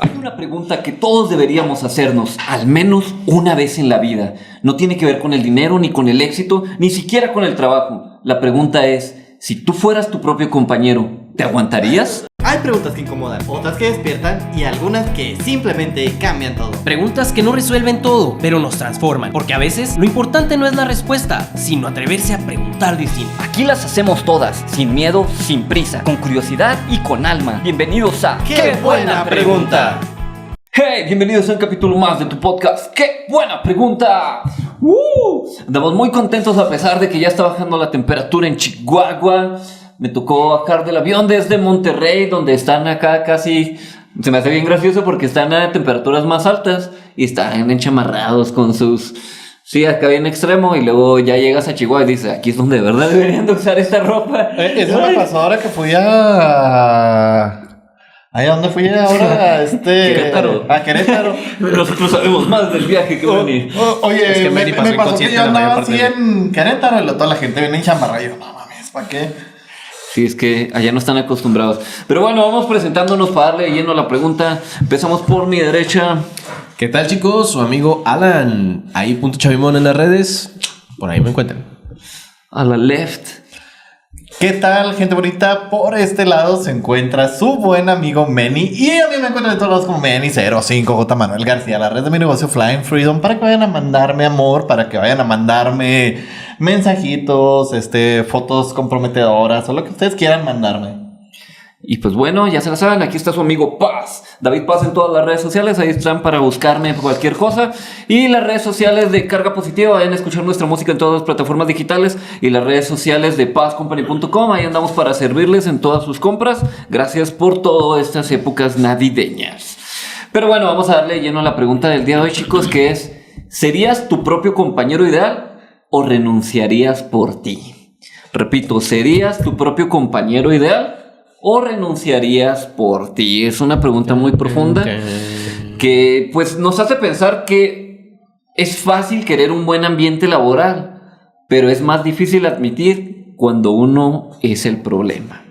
Hay una pregunta que todos deberíamos hacernos al menos una vez en la vida. No tiene que ver con el dinero, ni con el éxito, ni siquiera con el trabajo. La pregunta es, si tú fueras tu propio compañero, ¿te aguantarías? Hay preguntas que incomodan, otras que despiertan y algunas que simplemente cambian todo. Preguntas que no resuelven todo, pero nos transforman. Porque a veces lo importante no es la respuesta, sino atreverse a preguntar distinto. Aquí las hacemos todas, sin miedo, sin prisa, con curiosidad y con alma. Bienvenidos a ¡Qué buena pregunta! Hey, bienvenidos a un capítulo más de tu podcast. ¡Qué buena pregunta! Andamos muy contentos a pesar de que ya está bajando la temperatura en Chihuahua. Me tocó bajar del avión desde Monterrey, donde están acá casi... Se me hace bien gracioso porque están a temperaturas más altas y están enchamarrados con sus... Sí, acá bien extremo, y luego ya llegas a Chihuahua y dices, aquí es donde de verdad deberían de usar esta ropa. Eso me pasó ahora que fui a... ¿Ahí a dónde fui ahora? Querétaro. A Querétaro. Nosotros sabemos más del viaje que Benny. Oye, Es que me Benny pasó pasó que inconsciente yo la mayor andaba parte así del- en Querétaro y toda la gente viene en chamarra. Y yo, no mames, ¿para qué? Sí, es que allá no están acostumbrados. Pero bueno, vamos presentándonos para darle lleno a la pregunta. Empezamos por mi derecha. ¿Qué tal, chicos? Su amigo Alan. Ahí @Chavimón en las redes. Por ahí me encuentran. A la left. ¿Qué tal, gente bonita? Por este lado se encuentra su buen amigo Manny. Y a mí me encuentran de todos lados como Manny05J Manuel García, la red de mi negocio Flying Freedom, para que vayan a mandarme amor, para que vayan a mandarme mensajitos, fotos comprometedoras o lo que ustedes quieran mandarme. Y pues bueno, ya se la saben, aquí está su amigo Paz, David Paz, en todas las redes sociales. Ahí están para buscarme cualquier cosa. Y las redes sociales de Carga Positiva, vayan a escuchar nuestra música en todas las plataformas digitales. Y las redes sociales de pazcompany.com, ahí andamos para servirles en todas sus compras. Gracias por todas estas épocas navideñas. Pero bueno, vamos a darle lleno a la pregunta del día de hoy, chicos, que es: ¿serías tu propio compañero ideal o renunciarías por ti? Repito, ¿serías tu propio compañero ideal o renunciarías por ti? Es una pregunta muy profunda que pues nos hace pensar que es fácil querer un buen ambiente laboral, pero es más difícil admitir cuando uno es el problema.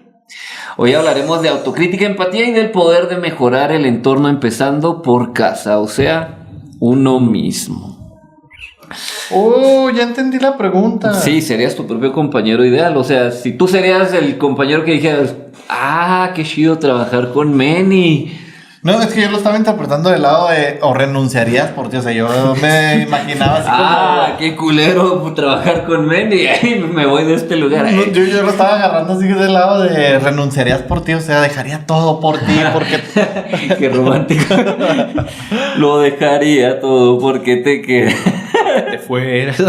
Hoy hablaremos de autocrítica, empatía y del poder de mejorar el entorno empezando por casa, o sea, uno mismo. Oh, ya entendí la pregunta. Sí, serías tu propio compañero ideal. O sea, si tú serías el compañero que dijeras, qué chido trabajar con Manny. No, es que yo lo estaba interpretando del lado de o renunciarías por ti. O sea, yo me imaginaba así como... Qué culero trabajar con Manny. Ay, me voy de este lugar. No, yo lo estaba agarrando así del lado de renunciarías por ti. O sea, dejaría todo por ti porque... Qué romántico. Lo dejaría todo porque te queda. Te fueras.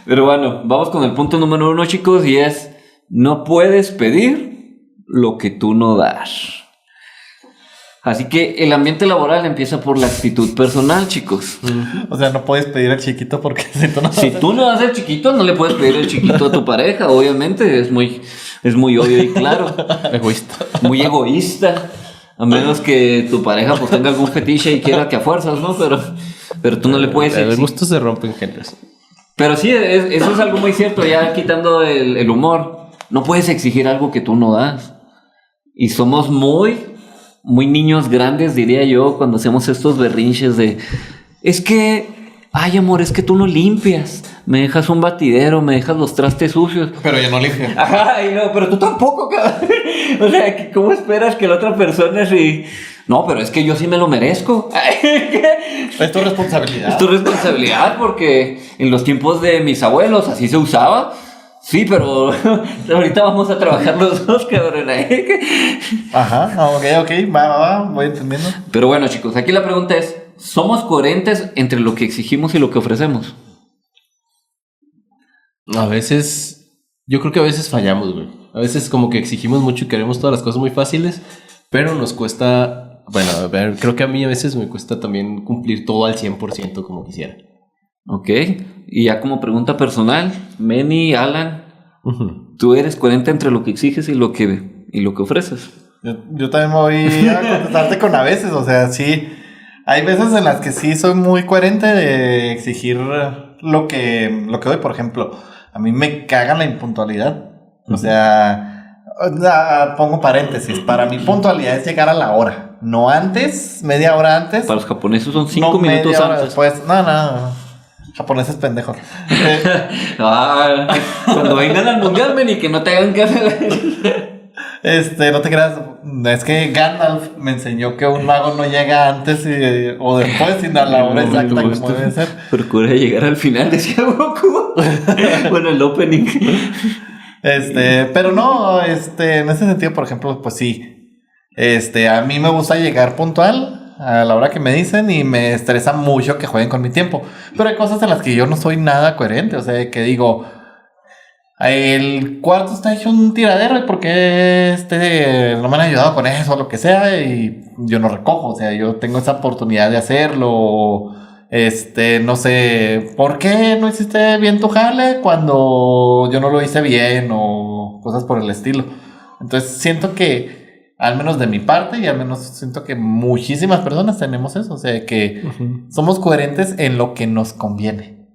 Pero bueno, vamos con el punto número 1, chicos, y es: no puedes pedir lo que tú no das. Así que el ambiente laboral empieza por la actitud personal, chicos. O sea, no puedes pedir al chiquito porque si tú no... Si tú no das el chiquito, no le puedes pedir el chiquito a tu pareja, obviamente. Es muy obvio y claro. Egoísta. Muy egoísta. A menos que tu pareja pues tenga algún fetiche y quiera que a fuerzas, ¿no? Pero tú no le puedes El exigir. gusto se rompe en géneros. Pero sí, eso es algo muy cierto. Ya quitando el humor, no puedes exigir algo que tú no das. Y somos muy niños grandes, diría yo, cuando hacemos estos berrinches de... Es que... Ay, amor, es que tú no limpias. Me dejas un batidero, me dejas los trastes sucios. Pero yo no limpio. Ay, no, pero tú tampoco, cabrón. O sea, ¿cómo esperas que la otra persona sí? No, pero es que yo sí me lo merezco. Es tu responsabilidad. Es tu responsabilidad, porque en los tiempos de mis abuelos así se usaba. Sí, pero ahorita vamos a trabajar los dos, cabrón. Ajá, ok, va, voy entendiendo. Pero bueno, chicos, aquí la pregunta es: ¿somos coherentes entre lo que exigimos y lo que ofrecemos? A veces, yo creo que a veces fallamos, güey. A veces como que exigimos mucho y queremos todas las cosas muy fáciles, pero nos cuesta, bueno, a ver, creo que a mí a veces me cuesta también cumplir todo al 100% como quisiera. Ok, y ya como pregunta personal, Manny, Alan, ¿tú eres coherente entre lo que exiges y lo que ofreces? Yo también me voy a contestarte con a veces, o sea, sí. Hay veces en las que sí soy muy coherente de exigir lo que doy. Por ejemplo, a mí me caga la impuntualidad. O sea, pongo paréntesis. Para mí puntualidad es llegar a la hora. no antes, media hora antes. Para los japoneses son 5 no minutos media hora antes. después. No. Japoneses pendejos. Cuando vengan al mundial, men, y que no te hagan caso. No te creas. Es que Gandalf me enseñó que un mago no llega antes o después, sino a la hora exacta como debe ser. Procura llegar al final, decía Goku. Bueno, el opening. Pero no, en ese sentido, por ejemplo, pues sí. A mí me gusta llegar puntual a la hora que me dicen y me estresa mucho que jueguen con mi tiempo. Pero hay cosas en las que yo no soy nada coherente. O sea, que digo, el cuarto está hecho un tiradero y por qué no me han ayudado con eso o lo que sea y yo no recojo. O sea, yo tengo esa oportunidad de hacerlo. No sé, ¿por qué no hiciste bien tu jale cuando yo no lo hice bien o cosas por el estilo? Entonces siento que al menos de mi parte y al menos siento que muchísimas personas tenemos eso, o sea que somos coherentes en lo que nos conviene.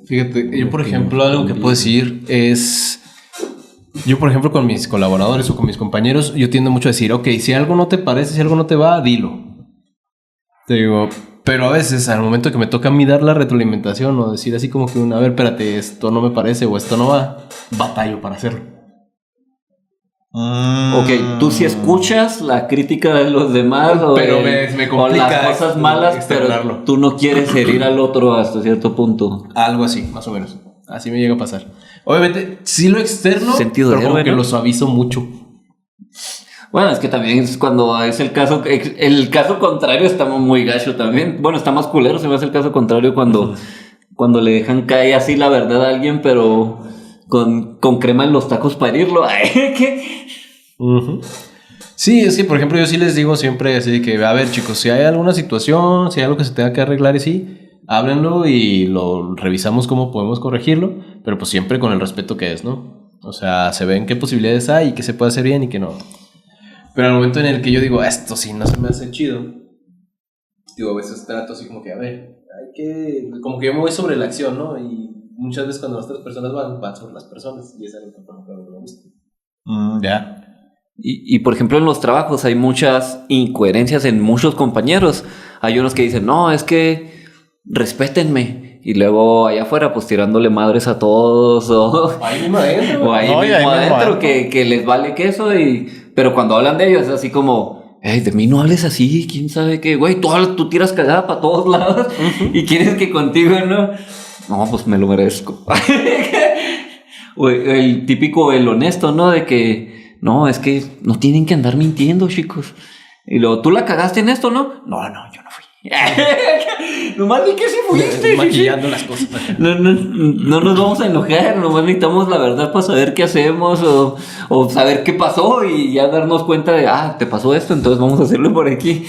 Fíjate, yo por ejemplo algo que puedo decir es, yo por ejemplo con mis colaboradores o con mis compañeros, yo tiendo mucho a decir, ok, si algo no te parece, si algo no te va, dilo. Te digo, pero a veces al momento que me toca a mí dar la retroalimentación o decir así como que a ver, espérate, esto no me parece o esto no va, batallo para hacerlo. Ok, tú sí escuchas la crítica de los demás pero me complica o las cosas malas, pero tú no quieres herir al otro hasta cierto punto. Algo así, más o menos. Así me llega a pasar. Obviamente, sí lo externo, Sentido pero de como héroe, que ¿no? lo suavizo mucho. Bueno, es que también es cuando es el caso contrario está muy gacho también. Bueno, está más culero, se me hace el caso contrario cuando le dejan caer así la verdad a alguien, pero con crema en los tacos para herirlo. ¿Qué? Sí, es que por ejemplo yo sí les digo siempre así de que, a ver chicos, si hay alguna situación, si hay algo que se tenga que arreglar y sí, háblenlo y lo revisamos cómo podemos corregirlo, pero pues siempre con el respeto que es, ¿no? O sea, se ven qué posibilidades hay y qué se puede hacer bien y qué no. Pero al momento en el que yo digo, esto sí no se me hace chido, digo, a veces trato así como que, a ver, hay que, como que yo me voy sobre la acción, ¿no? Y muchas veces cuando las otras personas van sobre las personas y es algo que por ejemplo no me gusta. Ya. Y por ejemplo en los trabajos hay muchas incoherencias en muchos compañeros. Hay unos que dicen, no, es que respétenme. Y luego allá afuera pues tirándole madres a todos o Ahí mismo adentro. o ahí mismo adentro que les vale queso. Pero cuando hablan de ellos es así como, hey, de mí no hables así, quién sabe qué. Güey, tú tiras cagada para todos lados y quieres que contigo no. No, pues me lo merezco. O el típico, el honesto, ¿no? De que no, es que no tienen que andar mintiendo, chicos. Y luego, ¿tú la cagaste en esto, no? No, yo no fui. Nomás vi que sí fuiste. Maquillando las cosas. No nos vamos a enojar, nomás necesitamos la verdad para saber qué hacemos o saber qué pasó y ya darnos cuenta de, te pasó esto, entonces vamos a hacerlo por aquí.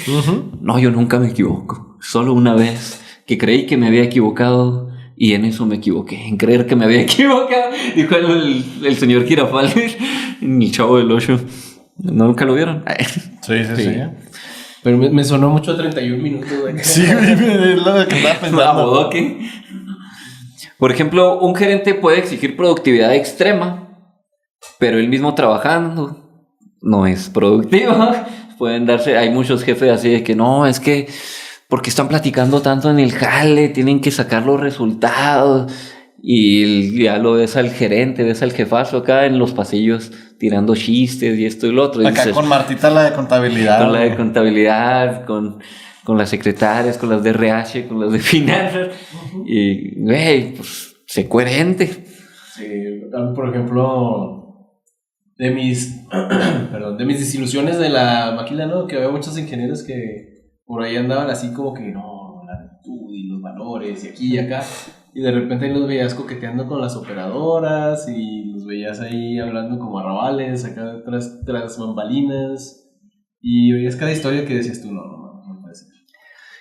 No, yo nunca me equivoco. Solo una vez que creí que me había equivocado y en eso me equivoqué, en creer que me había equivocado, dijo el señor Girafales, el Chavo del 8. ¿No nunca lo vieron? Sí. Pero me sonó mucho a 31 minutos, güey. Sí, es lo que estaba pensando. Bodoque. Por ejemplo, un gerente puede exigir productividad extrema, pero él mismo trabajando no es productivo. Pueden darse, hay muchos jefes así de que no, es que porque están platicando tanto en el jale, tienen que sacar los resultados. Y ya lo ves al gerente, ves al jefazo acá en los pasillos tirando chistes y esto y lo otro. Y Acá dices, con Martita la de contabilidad. con la de contabilidad, con las secretarias, con las de RH, con las de finanzas. Y, güey, pues, sé coherente. Sí, por ejemplo, de mis desilusiones de la maquila, ¿no? Que había muchos ingenieros que por ahí andaban así como que, no, la virtud y los valores y aquí y acá. Y de repente los veías coqueteando con las operadoras y los veías ahí hablando como arrabales, acá tras bambalinas. Y veías cada historia que decías tú, no puede ser.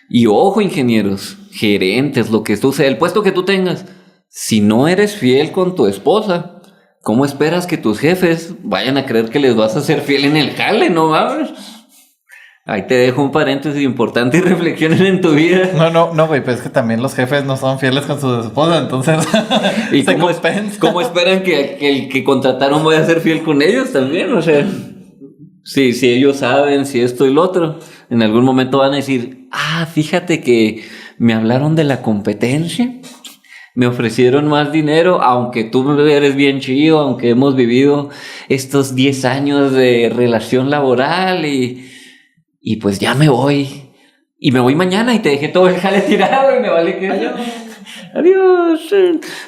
Y ojo, ingenieros, gerentes, lo que tú sea, el puesto que tú tengas, si no eres fiel con tu esposa, ¿cómo esperas que tus jefes vayan a creer que les vas a ser fiel en el jale? No mames. Ahí te dejo un paréntesis importante y reflexiones en tu vida. No, güey, pues es que también los jefes no son fieles con sus esposas, entonces ¿Y se cómo compensa. esperan que el que contrataron vaya a ser fiel con ellos también? O sea, si ellos saben, si esto y lo otro, en algún momento van a decir, fíjate que me hablaron de la competencia, me ofrecieron más dinero, aunque tú eres bien chido, aunque hemos vivido estos 10 años de relación laboral y pues ya me voy. Y me voy mañana y te dejé todo el jale tirado y me vale que... Adiós.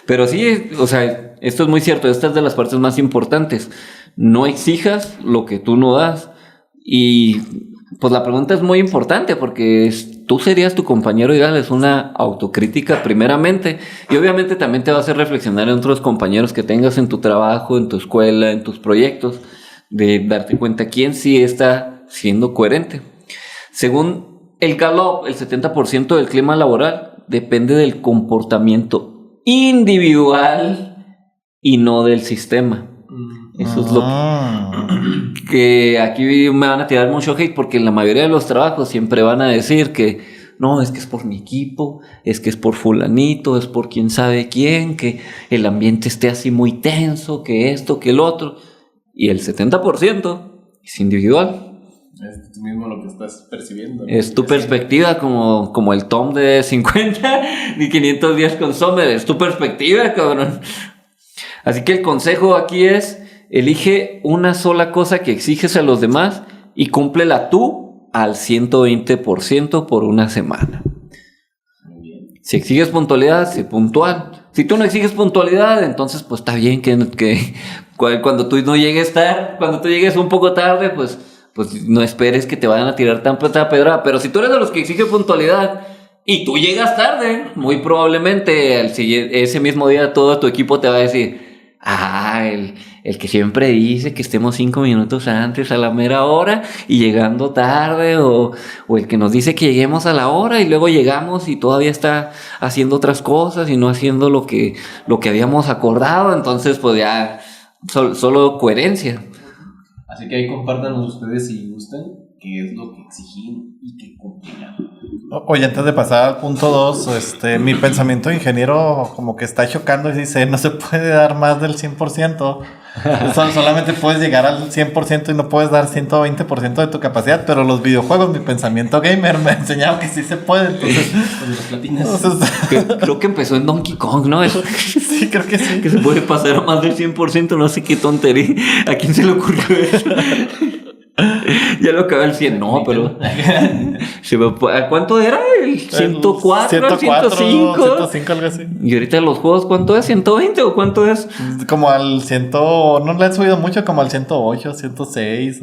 Pero sí, o sea, esto es muy cierto. Esta es de las partes más importantes. No exijas lo que tú no das. Y pues la pregunta es muy importante porque tú serías tu compañero ideal. Es una autocrítica primeramente. Y obviamente también te va a hacer reflexionar en otros compañeros que tengas en tu trabajo, en tu escuela, en tus proyectos. De darte cuenta quién sí está siendo coherente. Según el Gallup, el 70% del clima laboral depende del comportamiento individual y no del sistema. Eso es lo que aquí me van a tirar mucho hate porque en la mayoría de los trabajos siempre van a decir que no, es que es por mi equipo, es que es por fulanito, es por quién sabe quién, que el ambiente esté así muy tenso, que esto, que el otro. Y el 70% es individual. Es tú mismo lo que estás percibiendo, ¿no? Es tu perspectiva, como el Tom de 50 y 500 días con Sommer. Es tu perspectiva, cabrón. Así que el consejo aquí es: elige una sola cosa que exiges a los demás y cúmplela tú al 120% por una semana. Muy bien. Si exiges puntualidad, sé puntual. Si tú no exiges puntualidad, entonces pues está bien que cuando tú no llegues cuando tú llegues un poco tarde, pues no esperes que te vayan a tirar tanta pedra. Pero si tú eres de los que exige puntualidad y tú llegas tarde, muy probablemente ese mismo día todo tu equipo te va a decir: el que siempre dice que estemos 5 minutos antes a la mera hora y llegando tarde, o el que nos dice que lleguemos a la hora y luego llegamos y todavía está haciendo otras cosas y no haciendo lo que habíamos acordado. Entonces pues ya solo coherencia. Así que ahí compártanos ustedes si gustan qué es lo que exigen y qué cumplirán. Oye, antes de pasar al punto 2, mi pensamiento de ingeniero como que está chocando y dice, no se puede dar más del 100%. Solamente puedes llegar al 100% y no puedes dar 120% de tu capacidad, pero los videojuegos, mi pensamiento gamer me enseñaron que sí se puede. Entonces, Con las platinas. Creo que empezó en Donkey Kong, ¿no? Eso. Sí, creo que sí. Que se puede pasar a más del 100%, no sé qué tontería. ¿A quién se le ocurrió eso? Ya lo acabé el 100, no, pero... ¿A cuánto era? ¿El 104? 104, 105? 105, algo así. ¿Y ahorita los juegos cuánto es? ¿120 o cuánto es? Como al 100... No le han subido mucho, como al 108, 106.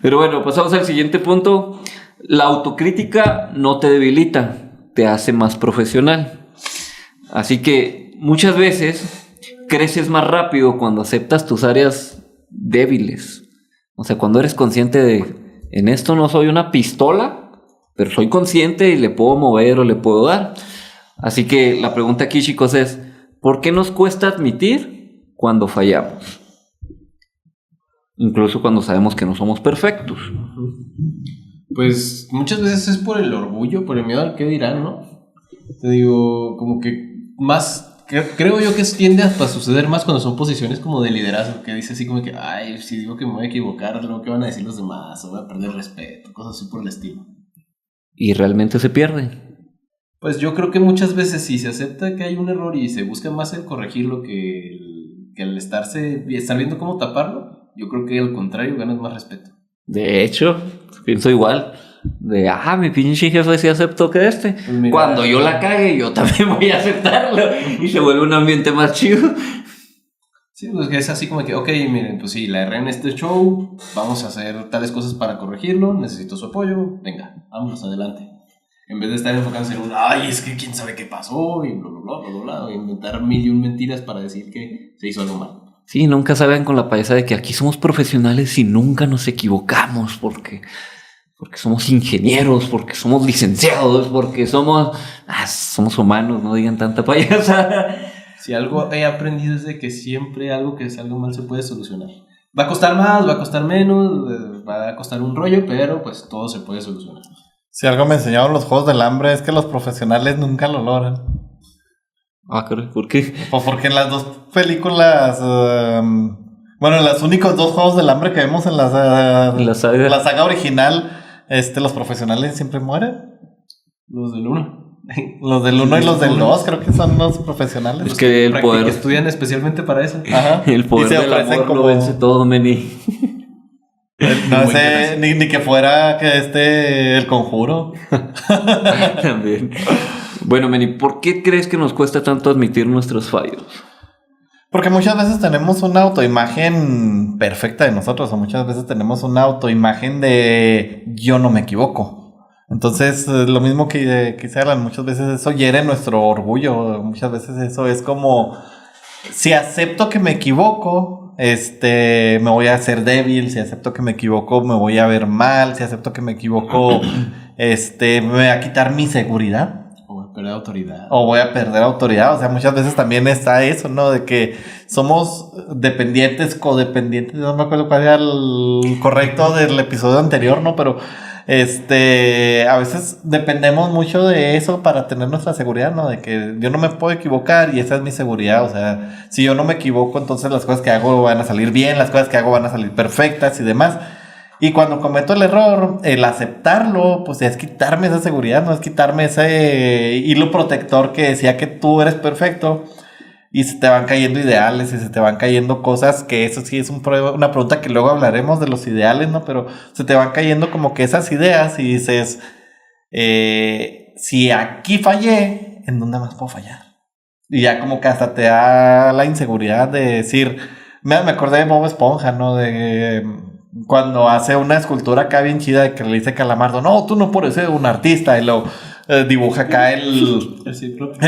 Pero bueno, pasamos al siguiente punto. La autocrítica no te debilita, te hace más profesional. Así que muchas veces creces más rápido cuando aceptas tus áreas débiles. O sea, cuando eres consciente de, en esto no soy una pistola, pero soy consciente y le puedo mover o le puedo dar. Así que la pregunta aquí, chicos, es, ¿por qué nos cuesta admitir cuando fallamos? Incluso cuando sabemos que no somos perfectos. Pues muchas veces es por el orgullo, por el miedo al qué dirán, ¿no? Te digo, como que más... Creo yo que tiende a suceder más cuando son posiciones como de liderazgo, que dice así como que, si digo que me voy a equivocar, luego qué van a decir los demás, o voy a perder respeto, cosas así por el estilo. Y realmente se pierde. Pues yo creo que muchas veces si se acepta que hay un error y se busca más el corregirlo que el estar viendo cómo taparlo, yo creo que al contrario ganas más respeto. De hecho, pienso igual. Mi pinche jefe sí aceptó que Pues mira, cuando yo la cague, yo también voy a aceptarlo. Y se vuelve un ambiente más chido. Sí, pues es así como que, ok, miren, pues sí, la erré en este show, vamos a hacer tales cosas para corregirlo, necesito su apoyo, venga, vámonos adelante. En vez de estar enfocándose en es que quién sabe qué pasó, y bla, bla, bla, bla, bla, bla, inventar 1000 mentiras para decir que se hizo algo mal. Sí, nunca salgan con la payasa de que aquí somos profesionales y nunca nos equivocamos porque somos ingenieros, porque somos licenciados, porque somos humanos, no digan tanta payasa. Si algo he aprendido es de que siempre algo que salga mal se puede solucionar. Va a costar más, va a costar menos, va a costar un rollo, pero pues todo se puede solucionar. Si algo me enseñaron los Juegos del Hambre es que los profesionales nunca lo logran. ¿Por qué? Porque en las dos películas Bueno, los únicos 2 juegos del hambre que vemos en La saga. la saga original, los profesionales siempre mueren. Los del 1. Los del 1 y los del 2 creo que son los profesionales. Es que el poder, Que estudian especialmente para eso. Ajá. el poder Y se del ofrecen amor como- lo vence todo, Meni. No sé, ni que fuera que el conjuro. También. Bueno, Meni, ¿por qué crees que nos cuesta tanto admitir nuestros fallos? Porque muchas veces tenemos una autoimagen perfecta de nosotros, o muchas veces tenemos una autoimagen de yo no me equivoco. Entonces, lo mismo que se hablan, muchas veces eso hiere nuestro orgullo. Muchas veces eso es como, si acepto que me equivoco, me voy a hacer débil. Si acepto que me equivoco, me voy a ver mal. Si acepto que me equivoco, me voy a quitar mi seguridad. O perder autoridad. O voy a perder autoridad. O sea, muchas veces también está eso, ¿no? De que somos dependientes, codependientes. No me acuerdo cuál era el correcto del episodio anterior, ¿no? Pero a veces dependemos mucho de eso para tener nuestra seguridad, ¿no? De que yo no me puedo equivocar y esa es mi seguridad. O sea, si yo no me equivoco, entonces las cosas que hago van a salir bien, las cosas que hago van a salir perfectas y demás. Y cuando cometo el error, el aceptarlo, pues es quitarme esa seguridad, no es quitarme ese hilo protector que decía que tú eres perfecto y se te van cayendo ideales y se te van cayendo cosas, que eso sí es una pregunta que luego hablaremos de los ideales, ¿no? Pero se te van cayendo como que esas ideas y dices, si aquí fallé, ¿en dónde más puedo fallar? Y ya como que hasta te da la inseguridad de decir, me acordé de Bob Esponja, ¿no? De cuando hace una escultura acá bien chida de que le dice Calamardo, no, tú no puedes ser un artista, y lo dibuja acá el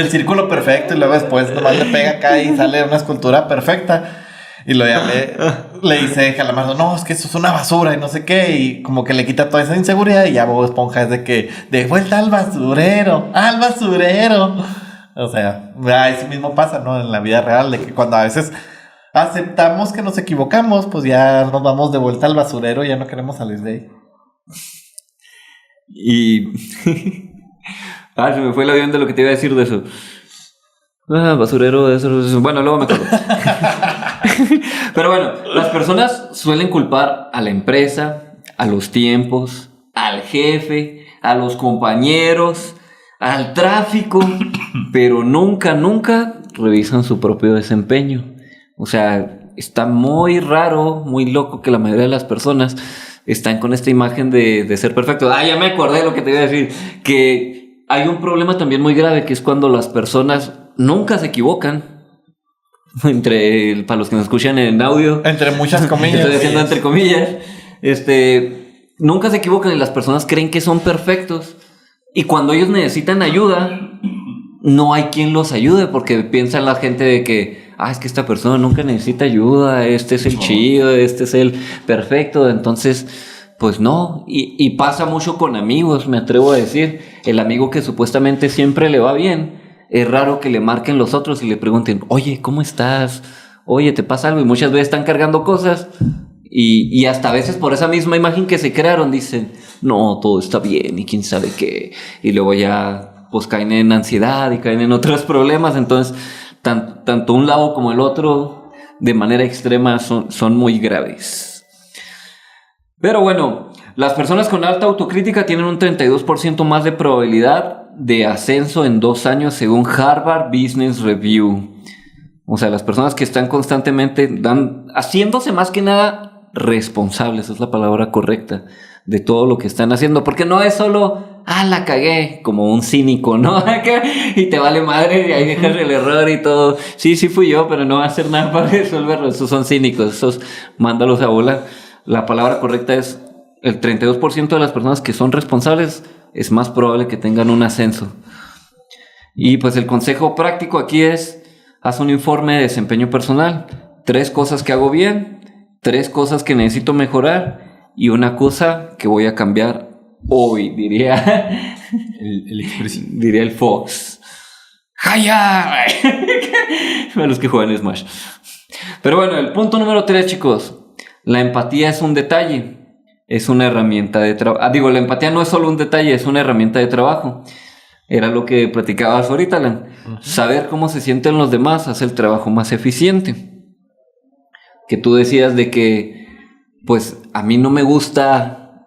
círculo perfecto y luego después nomás le pega acá y sale una escultura perfecta y luego ya le dice Calamardo, no, es que eso es una basura y no sé qué, y como que le quita toda esa inseguridad y ya Bob Esponja es de que de vuelta al basurero, o sea, eso mismo pasa, ¿no? En la vida real, de que cuando a veces aceptamos que nos equivocamos, pues ya nos vamos de vuelta al basurero y ya no queremos salir de ahí. Y... se me fue el avión de lo que te iba a decir de eso. Basurero, eso. Bueno, luego me acuerdo. Pero bueno, las personas suelen culpar a la empresa, a los tiempos, al jefe, a los compañeros, al tráfico, pero nunca revisan su propio desempeño. O sea, está muy raro, muy loco que la mayoría de las personas están con esta imagen de ser perfectos. Ya me acordé de lo que te iba a decir. Que hay un problema también muy grave, que es cuando las personas nunca se equivocan. Para los que nos escuchan en audio. Entre muchas comillas. Estoy diciendo entre comillas. Nunca se equivocan y las personas creen que son perfectos. Y cuando ellos necesitan ayuda, no hay quien los ayude, porque piensa la gente de que es que esta persona nunca necesita ayuda, este es el chido, este es el perfecto. Entonces, pues no. Y pasa mucho con amigos, me atrevo a decir. El amigo que supuestamente siempre le va bien, es raro que le marquen los otros y le pregunten, oye, ¿cómo estás? Oye, ¿te pasa algo? Y muchas veces están cargando cosas y hasta a veces por esa misma imagen que se crearon dicen, no, todo está bien y quién sabe qué. Y luego ya pues caen en ansiedad y caen en otros problemas. Entonces, tanto un lado como el otro, de manera extrema, son muy graves. Pero bueno, las personas con alta autocrítica tienen un 32% más de probabilidad de ascenso en 2 años según Harvard Business Review. O sea, las personas que están constantemente haciéndose más que nada responsables, es la palabra correcta, de todo lo que están haciendo. Porque no es solo, la cagué, como un cínico, ¿no? Y te vale madre y ahí dejas el error y todo. Sí fui yo, pero no va a hacer nada para resolverlo. Esos son cínicos, esos mándalos a volar. La palabra correcta es el 32% de las personas que son responsables es más probable que tengan un ascenso. Y pues el consejo práctico aquí es, haz un informe de desempeño personal. 3 cosas que hago bien, 3 cosas que necesito mejorar y una cosa que voy a cambiar hoy, diría diría el Fox. ¡Jaya! Para los que juegan Smash. Pero bueno, el punto número 3, chicos. La empatía es un detalle. Es una herramienta de trabajo. La empatía no es solo un detalle, es una herramienta de trabajo. Era lo que platicabas ahorita, Alan. Saber cómo se sienten los demás hace el trabajo más eficiente. que tú decías de que, pues, a mí no me gusta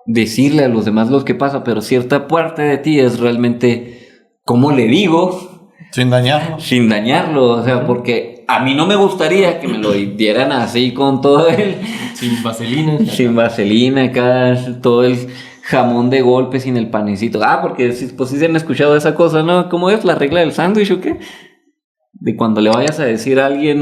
decirle a los demás lo que pasa, pero cierta parte de ti es realmente cómo le digo Sin dañarlo. sin dañarlo, o sea, porque a mí no me gustaría que me lo dieran así con todo el... Sin vaselina. Sin vaselina acá, todo el jamón de golpe sin el panecito. Ah, porque pues sí se han escuchado esa cosa, ¿no? ¿Cómo es la regla del sándwich o qué? De cuando le vayas a decir a alguien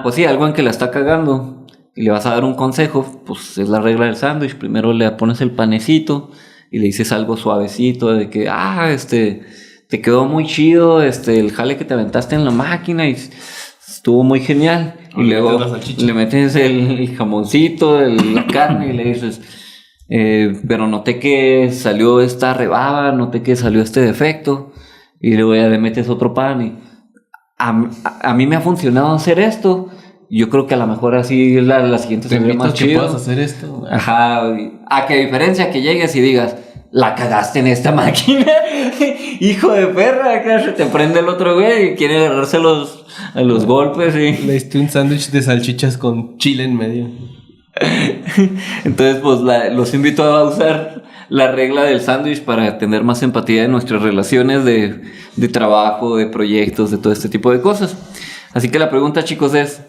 pues sí, algo en que la está cagando y le vas a dar un consejo, pues es la regla del sándwich. Primero le pones el panecito y le dices algo suavecito de que, te quedó muy chido, el jale que te aventaste en la máquina y estuvo muy genial. Y luego le metes el jamoncito, la carne y le dices, pero noté que salió esta rebaba, noté que salió este defecto. Y luego ya le metes otro pan y a mí me ha funcionado hacer esto. Yo creo que a lo mejor así la siguiente Te sería invito más a que chido. puedas hacer esto. Ajá, a que diferencia que llegues y digas, la cagaste en esta máquina, hijo de perra, acá se te prende el otro güey y quiere agarrarse a los golpes y... Le diste un sándwich de salchichas con chile en medio. Entonces, pues los invito a usar la regla del sándwich para tener más empatía en nuestras relaciones de trabajo, de proyectos, de todo este tipo de cosas. Así que la pregunta, chicos, es: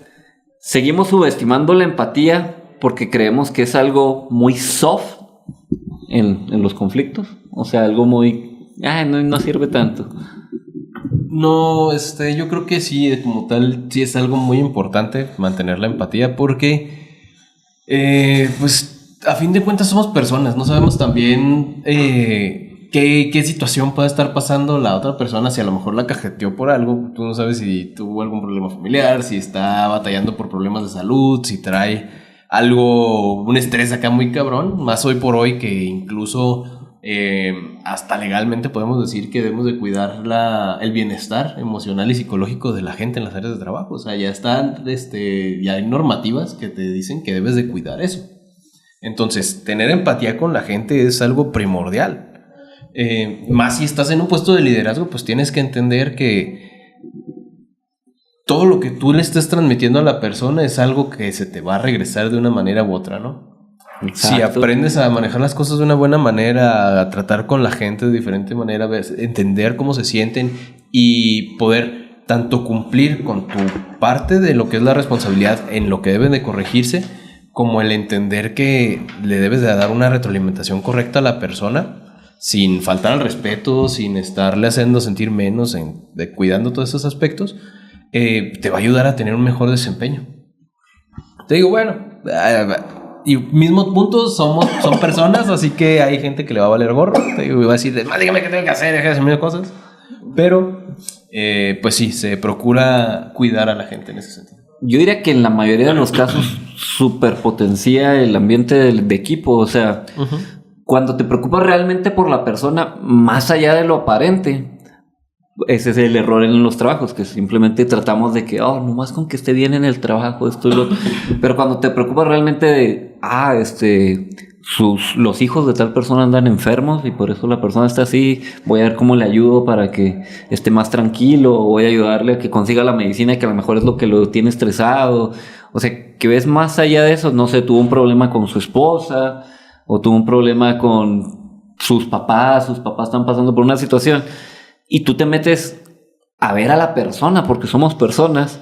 ¿seguimos subestimando la empatía porque creemos que es algo muy soft en los conflictos? O sea, algo muy... no sirve tanto. No, yo creo que sí, como tal, sí es algo muy importante mantener la empatía porque, pues, a fin de cuentas somos personas, no sabemos también qué situación puede estar pasando la otra persona, si a lo mejor la cajeteó por algo, tú no sabes si tuvo algún problema familiar, si está batallando por problemas de salud, si trae un estrés acá muy cabrón, más hoy por hoy que incluso... hasta legalmente podemos decir que debemos de cuidar el bienestar emocional y psicológico de la gente en las áreas de trabajo. O sea, ya están, ya hay normativas que te dicen que debes de cuidar eso. Entonces, tener empatía con la gente es algo primordial. Más si estás en un puesto de liderazgo, pues tienes que entender que todo lo que tú le estés transmitiendo a la persona es algo que se te va a regresar de una manera u otra, ¿no? Exacto. Si aprendes a manejar las cosas de una buena manera, a tratar con la gente de diferente manera, entender cómo se sienten y poder tanto cumplir con tu parte de lo que es la responsabilidad en lo que deben de corregirse, como el entender que le debes de dar una retroalimentación correcta a la persona, sin faltar al respeto, sin estarle haciendo sentir menos, cuidando todos esos aspectos, te va a ayudar a tener un mejor desempeño. Te digo, bueno... Y mismo punto, son personas, así que hay gente que le va a valer gorro. Te digo, va a decir, dígame qué tengo que hacer, deja de hacer mil cosas. Pero, pues sí, se procura cuidar a la gente en ese sentido. Yo diría que en la mayoría de los casos superpotencia el ambiente de equipo. O sea, cuando te preocupas realmente por la persona, más allá de lo aparente, ese es el error en los trabajos, que simplemente tratamos de que, nomás con que esté bien en el trabajo, esto y lo otro. Pero cuando te preocupas realmente de, los hijos de tal persona andan enfermos y por eso la persona está así, voy a ver cómo le ayudo para que esté más tranquilo, voy a ayudarle a que consiga la medicina que a lo mejor es lo que lo tiene estresado. O sea, que ves más allá de eso. No sé, tuvo un problema con su esposa o tuvo un problema con sus papás están pasando por una situación. Y tú te metes a ver a la persona, porque somos personas.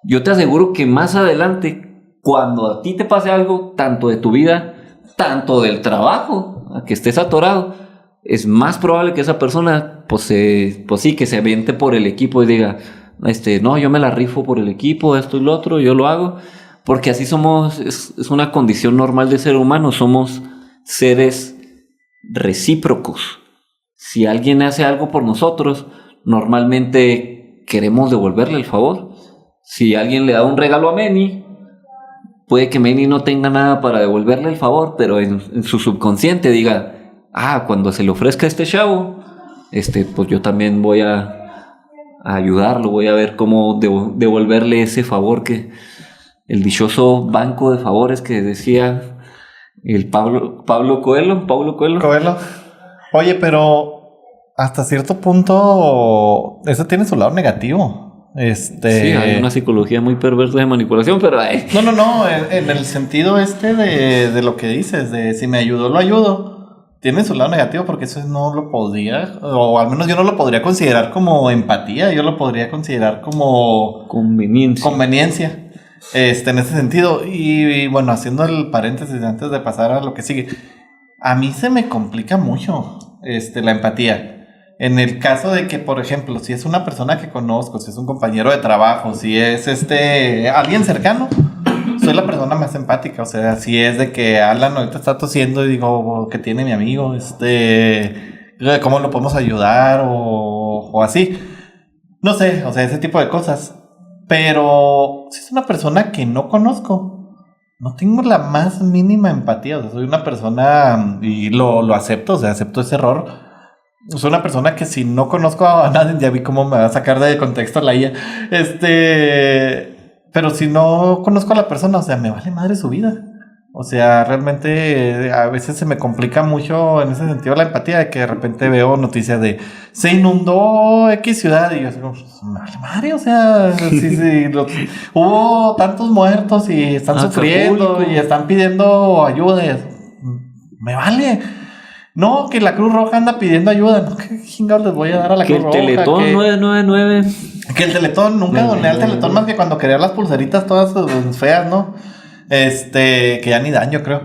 Yo te aseguro que más adelante, cuando a ti te pase algo, tanto de tu vida, tanto del trabajo, a que estés atorado, es más probable que esa persona, pues sí, que se aviente por el equipo y diga, no, yo me la rifo por el equipo, esto y lo otro, yo lo hago. Porque así somos, es una condición normal de ser humano, somos seres recíprocos. Si alguien hace algo por nosotros, normalmente queremos devolverle el favor. Si alguien le da un regalo a Manny, puede que Manny no tenga nada para devolverle el favor, pero en su subconsciente diga, cuando se le ofrezca a este chavo, pues yo también voy a ayudarlo, voy a ver cómo devolverle ese favor, que el dichoso banco de favores que decía el Pablo Coelho. Oye, pero hasta cierto punto eso tiene su lado negativo. Sí, hay una psicología muy perversa de manipulación, pero... No, en el sentido de lo que dices, de si me ayudó, lo ayudo. Tiene su lado negativo porque eso no lo podría, o al menos yo no lo podría considerar como empatía, yo lo podría considerar como... Conveniencia. En ese sentido. Y bueno, haciendo el paréntesis antes de pasar a lo que sigue. A mí se me complica mucho la empatía. En el caso de que, por ejemplo, si es una persona que conozco, si es un compañero de trabajo, si es alguien cercano, soy la persona más empática. O sea, si es de que Alan ahorita está tosiendo y digo, ¿qué tiene mi amigo? ¿Cómo lo podemos ayudar? O así. No sé, o sea, ese tipo de cosas. Pero si es una persona que no conozco, no tengo la más mínima empatía. O sea, soy una persona, y lo acepto, o sea, acepto ese error. Soy una persona que si no conozco a nadie, ya vi cómo me va a sacar de contexto la IA. Pero si no conozco a la persona, o sea, me vale madre su vida. O sea, realmente a veces se me complica mucho en ese sentido la empatía, de que de repente veo noticias de se inundó X ciudad y yo digo, me vale madre, o sea, hubo tantos muertos y están sufriendo y están pidiendo ayuda. Me vale. No, que la Cruz Roja anda pidiendo ayuda. No, ¿qué chingados les voy a dar a la Cruz Roja? Que el Teletón 999. Que el Teletón, nunca doné al Teletón más que cuando quería las pulseritas todas feas, ¿no? Que ya ni dan, yo creo.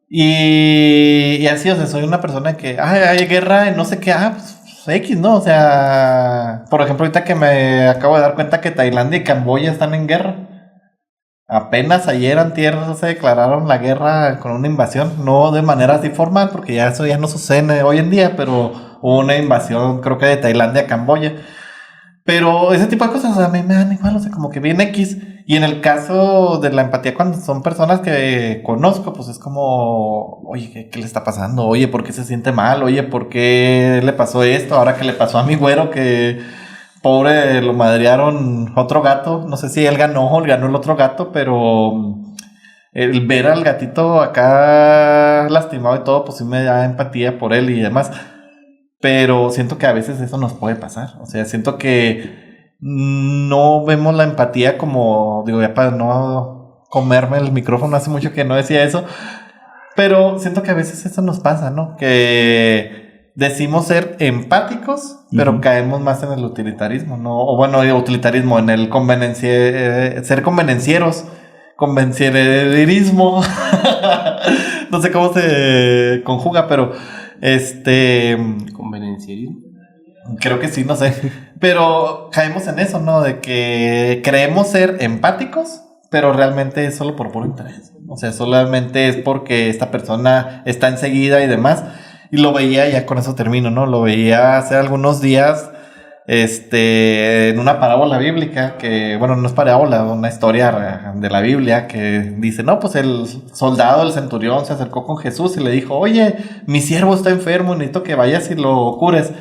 Y así, o sea, soy una persona que, hay guerra en no sé qué, pues X, ¿no? O sea, por ejemplo, ahorita que me acabo de dar cuenta que Tailandia y Camboya están en guerra. Apenas ayer, antier, se declararon la guerra con una invasión, no de manera así formal, porque ya eso ya no sucede hoy en día, pero hubo una invasión, creo que de Tailandia a Camboya. Pero ese tipo de cosas, o sea, a mí me dan igual, o sea, como que bien X. Y en el caso de la empatía, cuando son personas que conozco, pues es como, oye, ¿qué le está pasando? Oye, ¿por qué se siente mal? Oye, ¿por qué le pasó esto? Ahora que le pasó a mi güero, que pobre, lo madrearon otro gato. No sé si él ganó el otro gato, pero el ver al gatito acá lastimado y todo, pues sí me da empatía por él y demás. Pero siento que a veces eso nos puede pasar. O sea, siento que no vemos la empatía como, digo, ya para no comerme el micrófono, hace mucho que no decía eso. Pero siento que a veces eso nos pasa, ¿no? Que decimos ser empáticos, pero caemos más en el utilitarismo, ¿no? O bueno, utilitarismo, en el ser convenencieros, convencierismo. No sé cómo se conjuga, pero ¿Convenienciarismo? creo que sí, no sé. Pero caemos en eso, ¿no? De que creemos ser empáticos, pero realmente es solo por puro interés. O sea, solamente es porque esta persona está enseguida y demás. Y lo veía, ya con eso termino, ¿no? Lo veía hace algunos días, en una parábola bíblica que, bueno, no es parábola, una historia de la Biblia que dice, no, pues el soldado, el centurión se acercó con Jesús y le dijo, oye, mi siervo está enfermo, necesito que vayas y lo cures.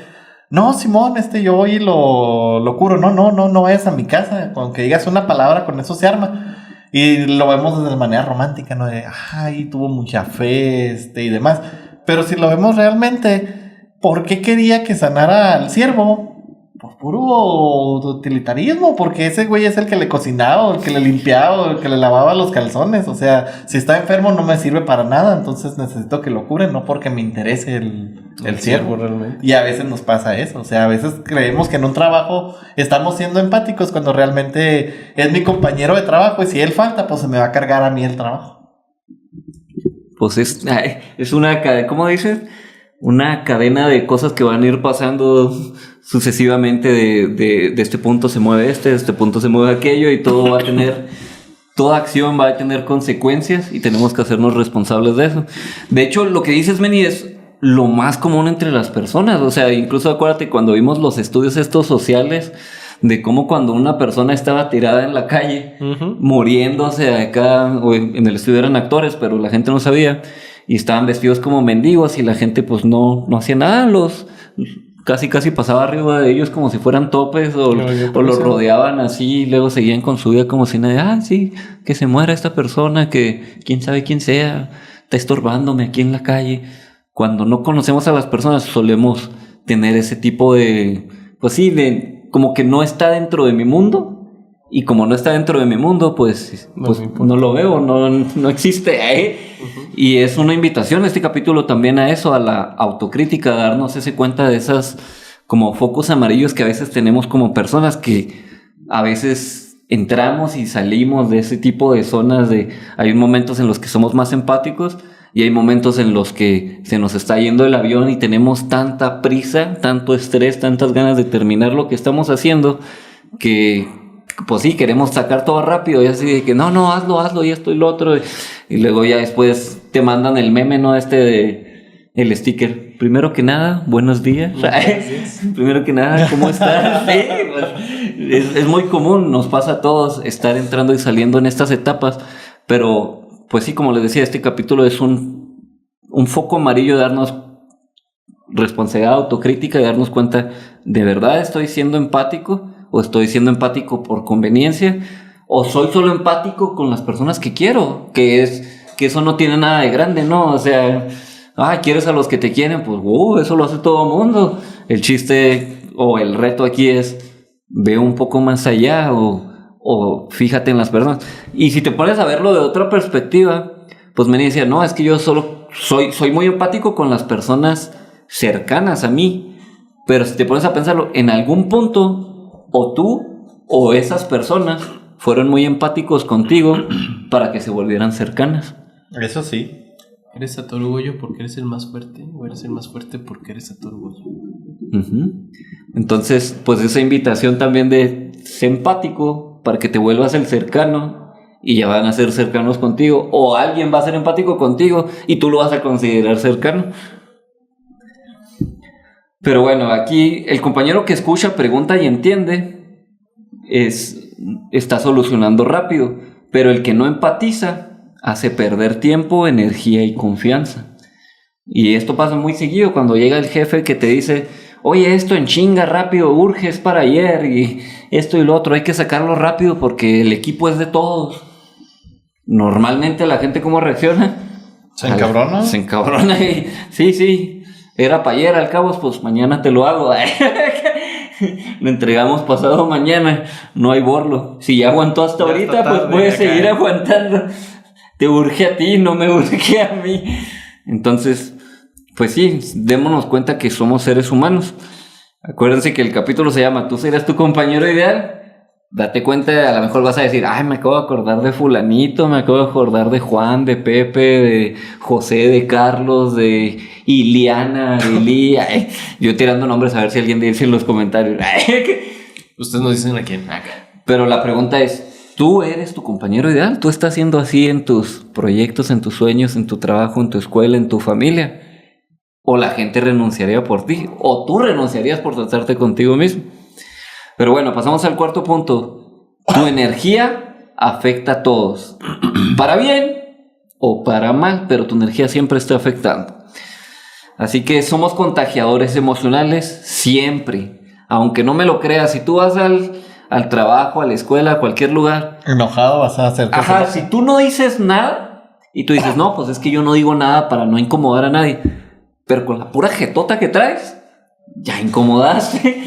No, Simón, yo voy y lo curo. No vayas a mi casa, con que digas una palabra, con eso se arma. Y lo vemos de manera romántica, ¿no? De, tuvo mucha fe, y demás. Pero si lo vemos realmente, ¿por qué quería que sanara al siervo? Por puro utilitarismo, porque ese güey es el que le cocinaba, o el que le limpiaba, o el que le lavaba los calzones. O sea, si está enfermo no me sirve para nada, entonces necesito que lo curen, no porque me interese el siervo realmente. Y a veces nos pasa eso, o sea, a veces creemos que en un trabajo estamos siendo empáticos cuando realmente es mi compañero de trabajo y si él falta, pues se me va a cargar a mí el trabajo. Pues es una cadena, ¿cómo dices? Una cadena de cosas que van a ir pasando sucesivamente de este punto se mueve de este punto se mueve aquello y todo va a tener, toda acción va a tener consecuencias y tenemos que hacernos responsables de eso. De hecho, lo que dices, Meni, es lo más común entre las personas. O sea, incluso acuérdate cuando vimos los estudios estos sociales de cómo cuando una persona estaba tirada en la calle, muriéndose acá, o en el estudio eran actores, pero la gente no sabía, y estaban vestidos como mendigos y la gente pues no hacía nada, casi pasaba arriba de ellos como si fueran topes o los rodeaban así y luego seguían con su vida como si nadie, sí, que se muera esta persona, que quién sabe quién sea, está estorbándome aquí en la calle. Cuando no conocemos a las personas solemos tener ese tipo de, pues sí, de como que no está dentro de mi mundo. Y como no está dentro de mi mundo, pues no lo veo, no existe. Y es una invitación este capítulo también a eso, a la autocrítica, a darnos ese cuenta de esas como focos amarillos que a veces tenemos como personas, que a veces entramos y salimos de ese tipo de zonas. Hay momentos en los que somos más empáticos y hay momentos en los que se nos está yendo el avión y tenemos tanta prisa, tanto estrés, tantas ganas de terminar lo que estamos haciendo, que pues sí, queremos sacar todo rápido y así de que no, hazlo y esto y lo otro. Y luego ya después te mandan el meme, ¿no? De el sticker. Primero que nada, buenos días. Primero que nada, ¿cómo estás? Sí, pues, es muy común, nos pasa a todos estar entrando y saliendo en estas etapas. Pero, pues sí, como les decía, este capítulo es un foco amarillo de darnos responsabilidad, autocrítica y darnos cuenta, ¿de verdad estoy siendo empático? ¿O estoy siendo empático por conveniencia? ¿O soy solo empático con las personas que quiero? Que eso no tiene nada de grande, ¿no? O sea, ¿quieres a los que te quieren? Pues, eso lo hace todo el mundo. El chiste o el reto aquí es, ve un poco más allá o fíjate en las personas. Y si te pones a verlo de otra perspectiva, pues me decía, no, es que yo solo soy muy empático con las personas cercanas a mí. Pero si te pones a pensarlo, en algún punto, o tú o esas personas fueron muy empáticos contigo para que se volvieran cercanas. Eso sí. ¿Eres a tu orgullo porque eres el más fuerte? ¿O eres el más fuerte porque eres a tu orgullo? Uh-huh. Entonces, pues esa invitación también de ser empático para que te vuelvas el cercano y ya van a ser cercanos contigo. O alguien va a ser empático contigo y tú lo vas a considerar cercano. Pero bueno, aquí el compañero que escucha, pregunta y entiende está solucionando rápido, pero el que no empatiza hace perder tiempo, energía y confianza. Y esto pasa muy seguido cuando llega el jefe que te dice, oye, esto en chinga rápido, urge, es para ayer, y esto y lo otro, hay que sacarlo rápido porque el equipo es de todos. Normalmente la gente, ¿cómo reacciona? ¿Se encabrona? Se encabrona y sí. Era para ayer, al cabo, pues mañana te lo hago. Lo entregamos pasado mañana. No hay borlo. Si ya aguantó hasta ya ahorita, pues voy a seguir aguantando. Te urge a ti, no me urge a mí. Entonces, pues sí, démonos cuenta que somos seres humanos. Acuérdense que el capítulo se llama ¿Tú serás tu compañero ideal? Date cuenta, a lo mejor vas a decir, me acabo de acordar de fulanito, me acabo de acordar de Juan, de Pepe, de José, de Carlos, de Iliana, de Lía. Yo tirando nombres a ver si alguien dice en los comentarios. Ustedes nos dicen a quién. Pero la pregunta es, ¿tú eres tu compañero ideal? ¿Tú estás siendo así en tus proyectos, en tus sueños, en tu trabajo, en tu escuela, en tu familia? ¿O la gente renunciaría por ti? ¿O tú renunciarías por tratarte contigo mismo? Pero bueno, pasamos al cuarto punto. Tu energía afecta a todos. Para bien o para mal, pero tu energía siempre está afectando. Así que somos contagiadores emocionales siempre. Aunque no me lo creas, si tú vas al trabajo, a la escuela, a cualquier lugar. Enojado vas a hacer cosas. Ajá, si tú no dices nada y tú dices, no, pues es que yo no digo nada para no incomodar a nadie. Pero con la pura jetota que traes, ya incomodaste.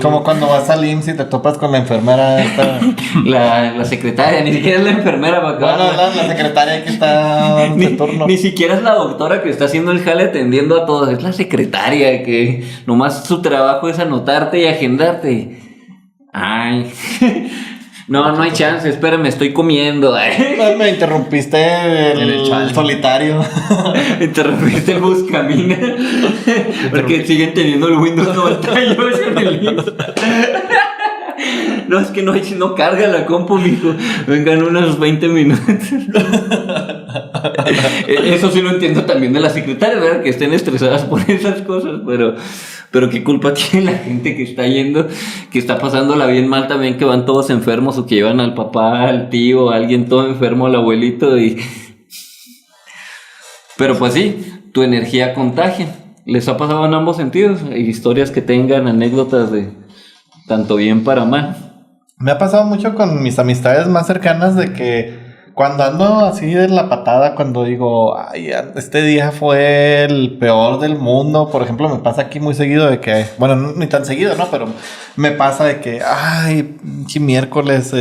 Como cuando vas al IMSS y te topas con la enfermera esta. La secretaria, ni siquiera es la enfermera para acabar. Bueno, la secretaria que está en turno. Ni siquiera es la doctora que está haciendo el jale atendiendo a todos. Es la secretaria que nomás su trabajo es anotarte y agendarte. Ay. No hay chance, espérame, estoy comiendo. Me interrumpiste el solitario. Interrumpiste el buscamina. Porque siguen teniendo el Windows 98 en el IMSS. No, es que no carga la compu, mijo. Vengan unos 20 minutos. Eso sí lo entiendo también de las secretarias, ¿verdad? Que estén estresadas por esas cosas, pero qué culpa tiene la gente que está yendo, que está pasándola bien mal también, que van todos enfermos o que llevan al papá, al tío, a alguien todo enfermo, al abuelito Pero pues sí, tu energía contagia. ¿Les ha pasado en ambos sentidos? Hay historias que tengan anécdotas de tanto bien para mal. Me ha pasado mucho con mis amistades más cercanas de que cuando ando así de la patada, cuando digo, ay, este día fue el peor del mundo, por ejemplo, me pasa aquí muy seguido de que, bueno, ni tan seguido, ¿no? Pero me pasa de que, ay, pinche miércoles,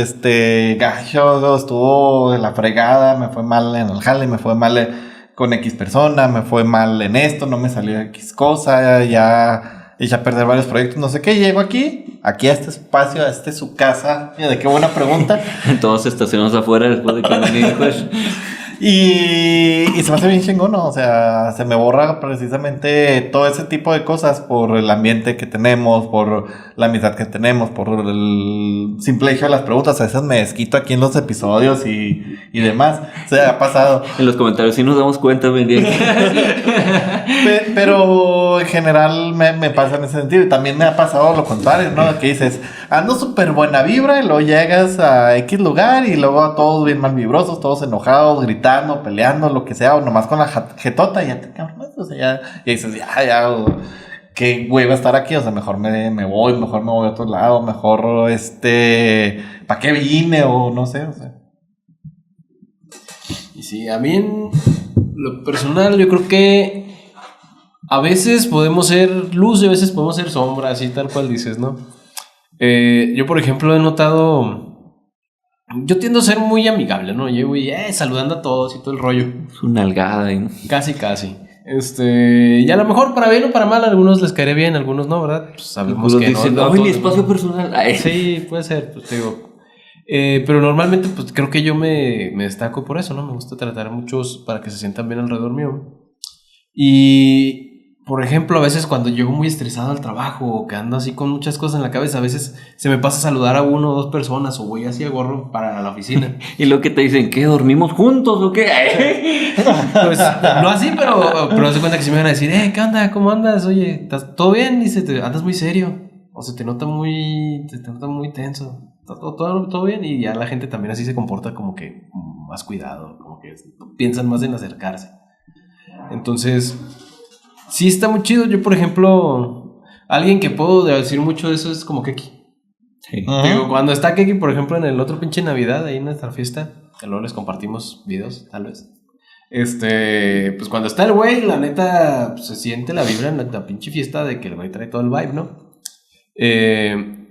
gacho, estuvo de la fregada, me fue mal en el jale, me fue mal con X persona, me fue mal en esto, no me salió X cosa, ya eché a perder varios proyectos, no sé qué, llego aquí a este espacio, a su casa, mira, de qué buena pregunta. Todos estacionados afuera después de que me dijo eso. Y se me hace bien chingón, ¿no? O sea, se me borra precisamente todo ese tipo de cosas por el ambiente que tenemos, por la amistad que tenemos, por el simple hecho de las preguntas. A veces me desquito aquí en los episodios y demás. O sea, ha pasado. En los comentarios sí nos damos cuenta, Bendy. Pero en general me pasa en ese sentido. Y también me ha pasado lo contrario, ¿no? Que dices, ando súper buena vibra y luego llegas a X lugar y luego todos bien mal vibrosos, todos enojados, gritando, peleando, lo que sea, o nomás con la jetota y ya te cabronas, o sea, ya dices, ya, qué hueva estar aquí, o sea, mejor me voy, mejor me voy a otro lado, mejor, ¿para qué vine? O no sé, o sea. Y sí, a mí en lo personal yo creo que a veces podemos ser luz y a veces podemos ser sombra, así tal cual dices, ¿no? Yo, por ejemplo, he notado... Yo tiendo a ser muy amigable, ¿no? Llego y saludando a todos y todo el rollo. Es una algada, ¿no? Casi. Y a lo mejor para bien o para mal, a algunos les caeré bien, a algunos no, ¿verdad? Pues sabemos que dicen, no. mi espacio personal. Ay. Sí, puede ser, pues te digo. Pero normalmente, pues creo que yo me destaco por eso, ¿no? Me gusta tratar a muchos para que se sientan bien alrededor mío. Y... Por ejemplo, a veces cuando llego muy estresado al trabajo o que ando así con muchas cosas en la cabeza, a veces se me pasa a saludar a una o dos personas o voy así a gorro para la oficina. Y lo que te dicen, ¿qué? ¿Dormimos juntos o qué? Pues no así, pero haz de cuenta que sí me van a decir, ¿qué onda? ¿Cómo andas? Oye, ¿estás todo bien? Dice, andas muy serio. O se te nota muy tenso. ¿Todo bien? Y ya la gente también así se comporta como que más cuidado, como que piensan más en acercarse. Entonces... Sí, está muy chido. Yo, por ejemplo, alguien que puedo decir mucho de eso es como Keki. Sí. Uh-huh. Digo, cuando está Keki, por ejemplo, en el otro pinche Navidad, ahí en nuestra fiesta, que luego les compartimos videos, tal vez. Pues cuando está el güey, la neta, pues, se siente la vibra en la pinche fiesta de que el güey trae todo el vibe, ¿no?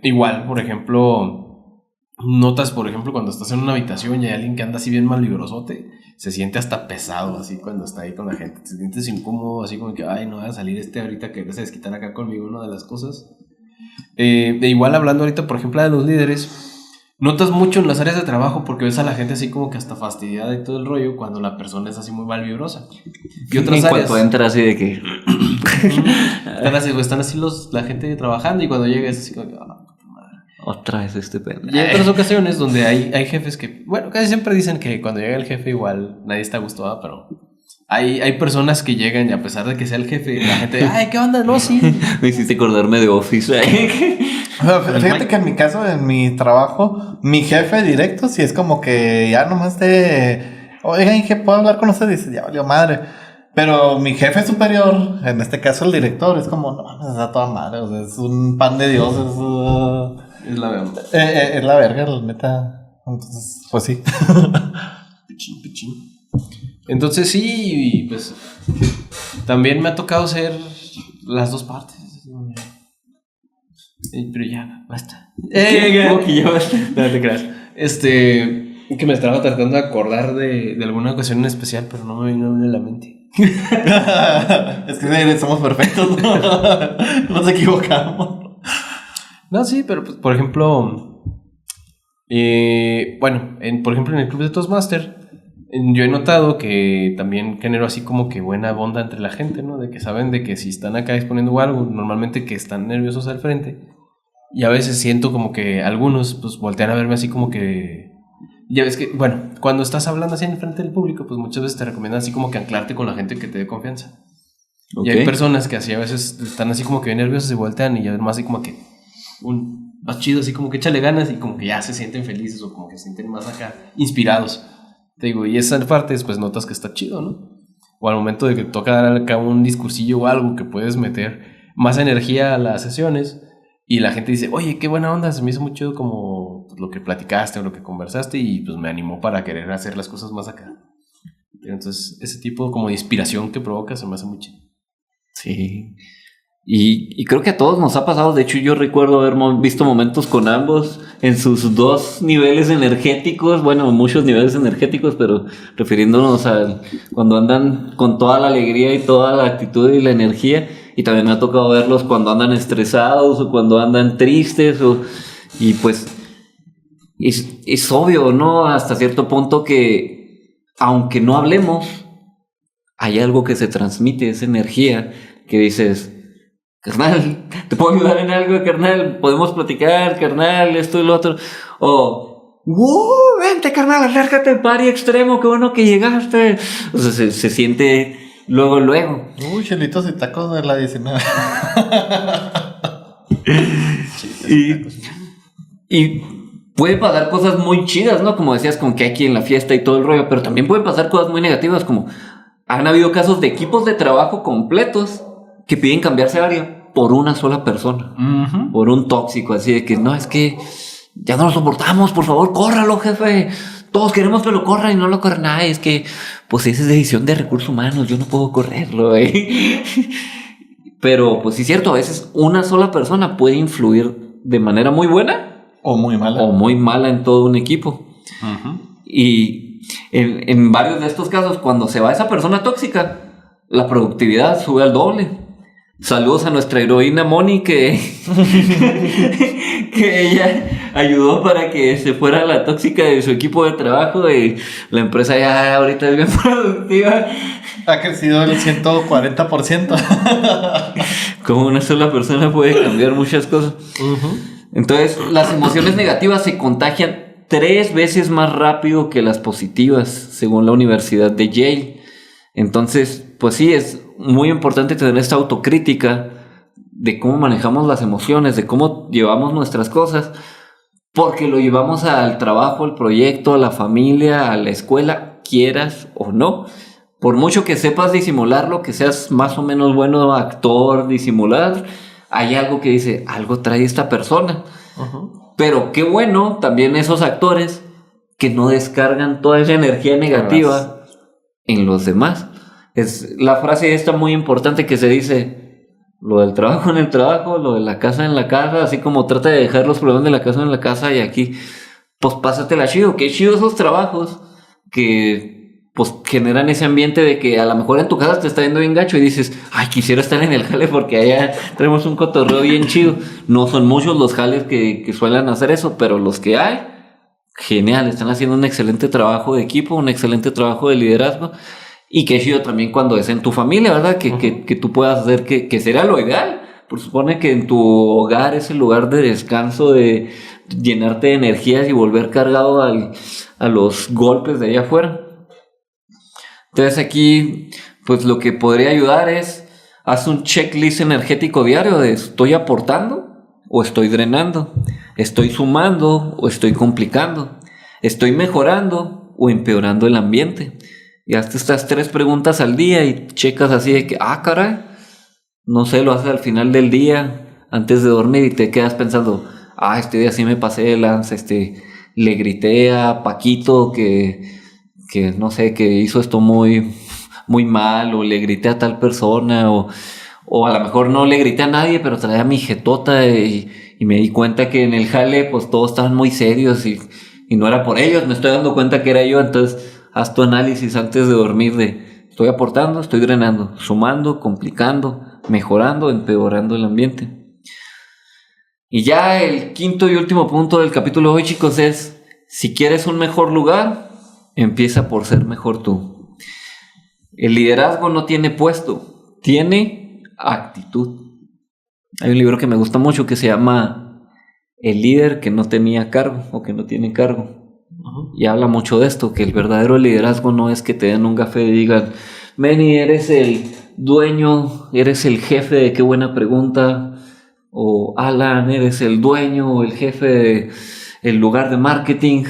Igual, por ejemplo, notas, por ejemplo, cuando estás en una habitación y hay alguien que anda así bien malvibrosote, se siente hasta pesado así cuando está ahí con la gente, te sientes incómodo, así como que, ay, no va a salir ahorita que se desquitar acá conmigo, una de las cosas. De igual hablando ahorita, por ejemplo, de los líderes, notas mucho en las áreas de trabajo porque ves a la gente así como que hasta fastidiada y todo el rollo cuando la persona es así muy malvibrosa. Y otras en áreas... cuanto entra así de que... están así la gente trabajando y cuando llega es así como que... Otra vez este pendejo. Y hay otras ocasiones donde hay jefes que, bueno, casi siempre dicen que cuando llega el jefe igual nadie está gustado, pero hay personas que llegan y a pesar de que sea el jefe, la gente, ay, ¿qué onda? No, sí. Me hiciste acordarme de Office. Fíjate que en mi caso, en mi trabajo, mi jefe directo, si es como que ya nomás oigan, ¿qué puedo hablar con usted? Dice, ya valió madre. Pero mi jefe superior, en este caso el director, es como, no mames, está toda madre, o sea, es un pan de Dios, Es la verdad. es la verga, la neta. Entonces, pues sí. Pichín. Entonces sí, pues también me ha tocado ser las dos partes. Pero ya, basta. ¿Cómo que ya basta? No te creas. Que me estaba tratando de acordar de alguna ocasión en especial, pero no me vino a la mente. Es que somos perfectos, ¿no? Nos equivocamos. No, sí, pero pues, por ejemplo, bueno, por ejemplo en el club de Toastmaster, yo he notado que también genero así como que buena onda entre la gente, ¿no? De que saben de que si están acá exponiendo algo, normalmente que están nerviosos al frente, y a veces siento como que algunos pues voltean a verme así como que... Ya ves que, bueno, cuando estás hablando así en frente del público, pues muchas veces te recomiendan así como que anclarte con la gente que te dé confianza. Okay. Y hay personas que así a veces están así como que nerviosas y voltean y ya más así como que más chido, así como que échale ganas y como que ya se sienten felices o como que se sienten más acá inspirados. Te digo, y esa parte pues notas que está chido, ¿no? O al momento de que toca dar acá un discursillo o algo que puedes meter más energía a las sesiones y la gente dice, oye, qué buena onda, se me hizo muy chido como lo que platicaste o lo que conversaste y pues me animó para querer hacer las cosas más acá. Entonces, ese tipo como de inspiración que provoca se me hace muy chido. Sí. Y creo que a todos nos ha pasado. De hecho, yo recuerdo haber visto momentos con ambos en sus dos niveles energéticos. Bueno, muchos niveles energéticos, pero refiriéndonos a cuando andan con toda la alegría y toda la actitud y la energía. Y también me ha tocado verlos cuando andan estresados o cuando andan tristes. Y pues es obvio, ¿no? Hasta cierto punto que aunque no hablemos, hay algo que se transmite, esa energía que dices... Carnal, ¿te puedo ayudar en algo, carnal? ¿Podemos platicar, carnal? Esto y lo otro. O, vente, carnal, alérgate al party extremo, qué bueno que llegaste. O sea, se siente luego. Uy, chelitos y tacos de la 19. Y puede pasar cosas muy chidas, ¿no? Como decías, con que aquí en la fiesta y todo el rollo, pero también pueden pasar cosas muy negativas, como han habido casos de equipos de trabajo completos que piden cambiarse de área por una sola persona, por un tóxico, así de que no, es que ya no lo soportamos, por favor, córralo, jefe. Todos queremos que lo corran y no lo corra nadie. Es que, pues, esa es decisión de recursos humanos, yo no puedo correrlo, Pero, pues sí es cierto, a veces una sola persona puede influir de manera muy buena o muy mala en todo un equipo. Y en varios de estos casos, cuando se va esa persona tóxica, la productividad sube al doble. Saludos a nuestra heroína Moni que ella ayudó para que se fuera la tóxica de su equipo de trabajo y la empresa ya ahorita es bien productiva. Ha crecido el 140%. Como una sola persona puede cambiar muchas cosas. Entonces, las emociones negativas se contagian 3 veces más rápido que las positivas, según la Universidad de Yale. Entonces, pues sí, es muy importante tener esta autocrítica de cómo manejamos las emociones, de cómo llevamos nuestras cosas, porque lo llevamos al trabajo, al proyecto, a la familia, a la escuela, quieras o no. Por mucho que sepas disimularlo, que seas más o menos bueno actor, disimular, hay algo que dice, algo trae esta persona. Pero qué bueno también esos actores que no descargan toda esa energía negativa en los demás. Es la frase esta muy importante que se dice: lo del trabajo en el trabajo, lo de la casa en la casa, así como trata de dejar los problemas de la casa en la casa, y aquí pues pásatela chido. Qué chido esos trabajos que pues generan ese ambiente de que a lo mejor en tu casa te está yendo bien gacho y dices, ay, quisiera estar en el jale porque allá tenemos un cotorreo bien chido. No son muchos los jales que suelen hacer eso, pero los que hay, genial, están haciendo un excelente trabajo de equipo, un excelente trabajo de liderazgo. Y qué chido también cuando es en tu familia, ¿verdad? Que tú puedas hacer que sería lo ideal. Pues supone que en tu hogar es el lugar de descanso, de llenarte de energías y volver cargado a los golpes de allá afuera. Entonces aquí, pues lo que podría ayudar es, haz un checklist energético diario de ¿estoy aportando o estoy drenando? ¿Estoy sumando o estoy complicando? ¿Estoy mejorando o empeorando el ambiente? Y hazte estas 3 preguntas al día y checas así de que, caray, no sé, lo haces al final del día, antes de dormir, y te quedas pensando, este día sí me pasé de lanza, le grité a Paquito que no sé, que hizo esto muy, muy mal, o le grité a tal persona, o a lo mejor no le grité a nadie, pero traía mi jetota y me di cuenta que en el jale pues todos estaban muy serios y no era por ellos, me estoy dando cuenta que era yo. Entonces haz tu análisis antes de dormir de estoy aportando, estoy drenando, sumando, complicando, mejorando, empeorando el ambiente. Y ya el quinto y último punto del capítulo de hoy, chicos, es: si quieres un mejor lugar, empieza por ser mejor tú. El liderazgo no tiene puesto, tiene actitud. Hay un libro que me gusta mucho que se llama El líder que no tenía cargo o que no tiene cargo. Y habla mucho de esto, que el verdadero liderazgo no es que te den un café y digan, Manny, eres el dueño, eres el jefe de qué buena pregunta, o Alan, eres el dueño o el jefe del lugar de marketing.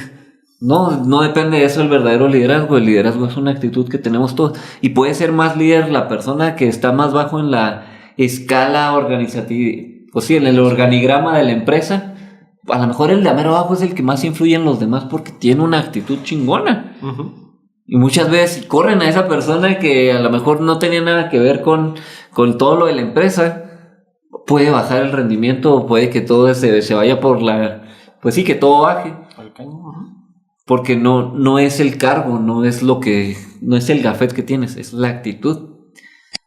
No depende de eso el verdadero liderazgo. El liderazgo es una actitud que tenemos todos, y puede ser más líder la persona que está más bajo en la escala organizativa, pues sí, en el organigrama de la empresa, a lo mejor el de mero abajo es el que más influye en los demás porque tiene una actitud chingona. Y muchas veces corren a esa persona que a lo mejor no tenía nada que ver con todo lo de la empresa. Puede bajar el rendimiento, o puede que todo se vaya por la... Pues sí, que todo baje. Porque no es el cargo, no es el gafet que tienes, es la actitud.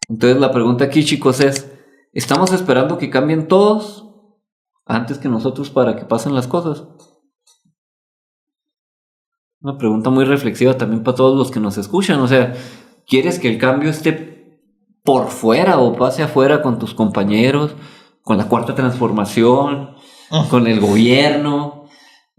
Entonces la pregunta aquí, chicos, es: ¿estamos esperando que cambien todos antes que nosotros para que pasen las cosas? Una pregunta muy reflexiva también para todos los que nos escuchan. O sea, ¿quieres que el cambio esté por fuera o pase afuera con tus compañeros, con la cuarta transformación, con el gobierno?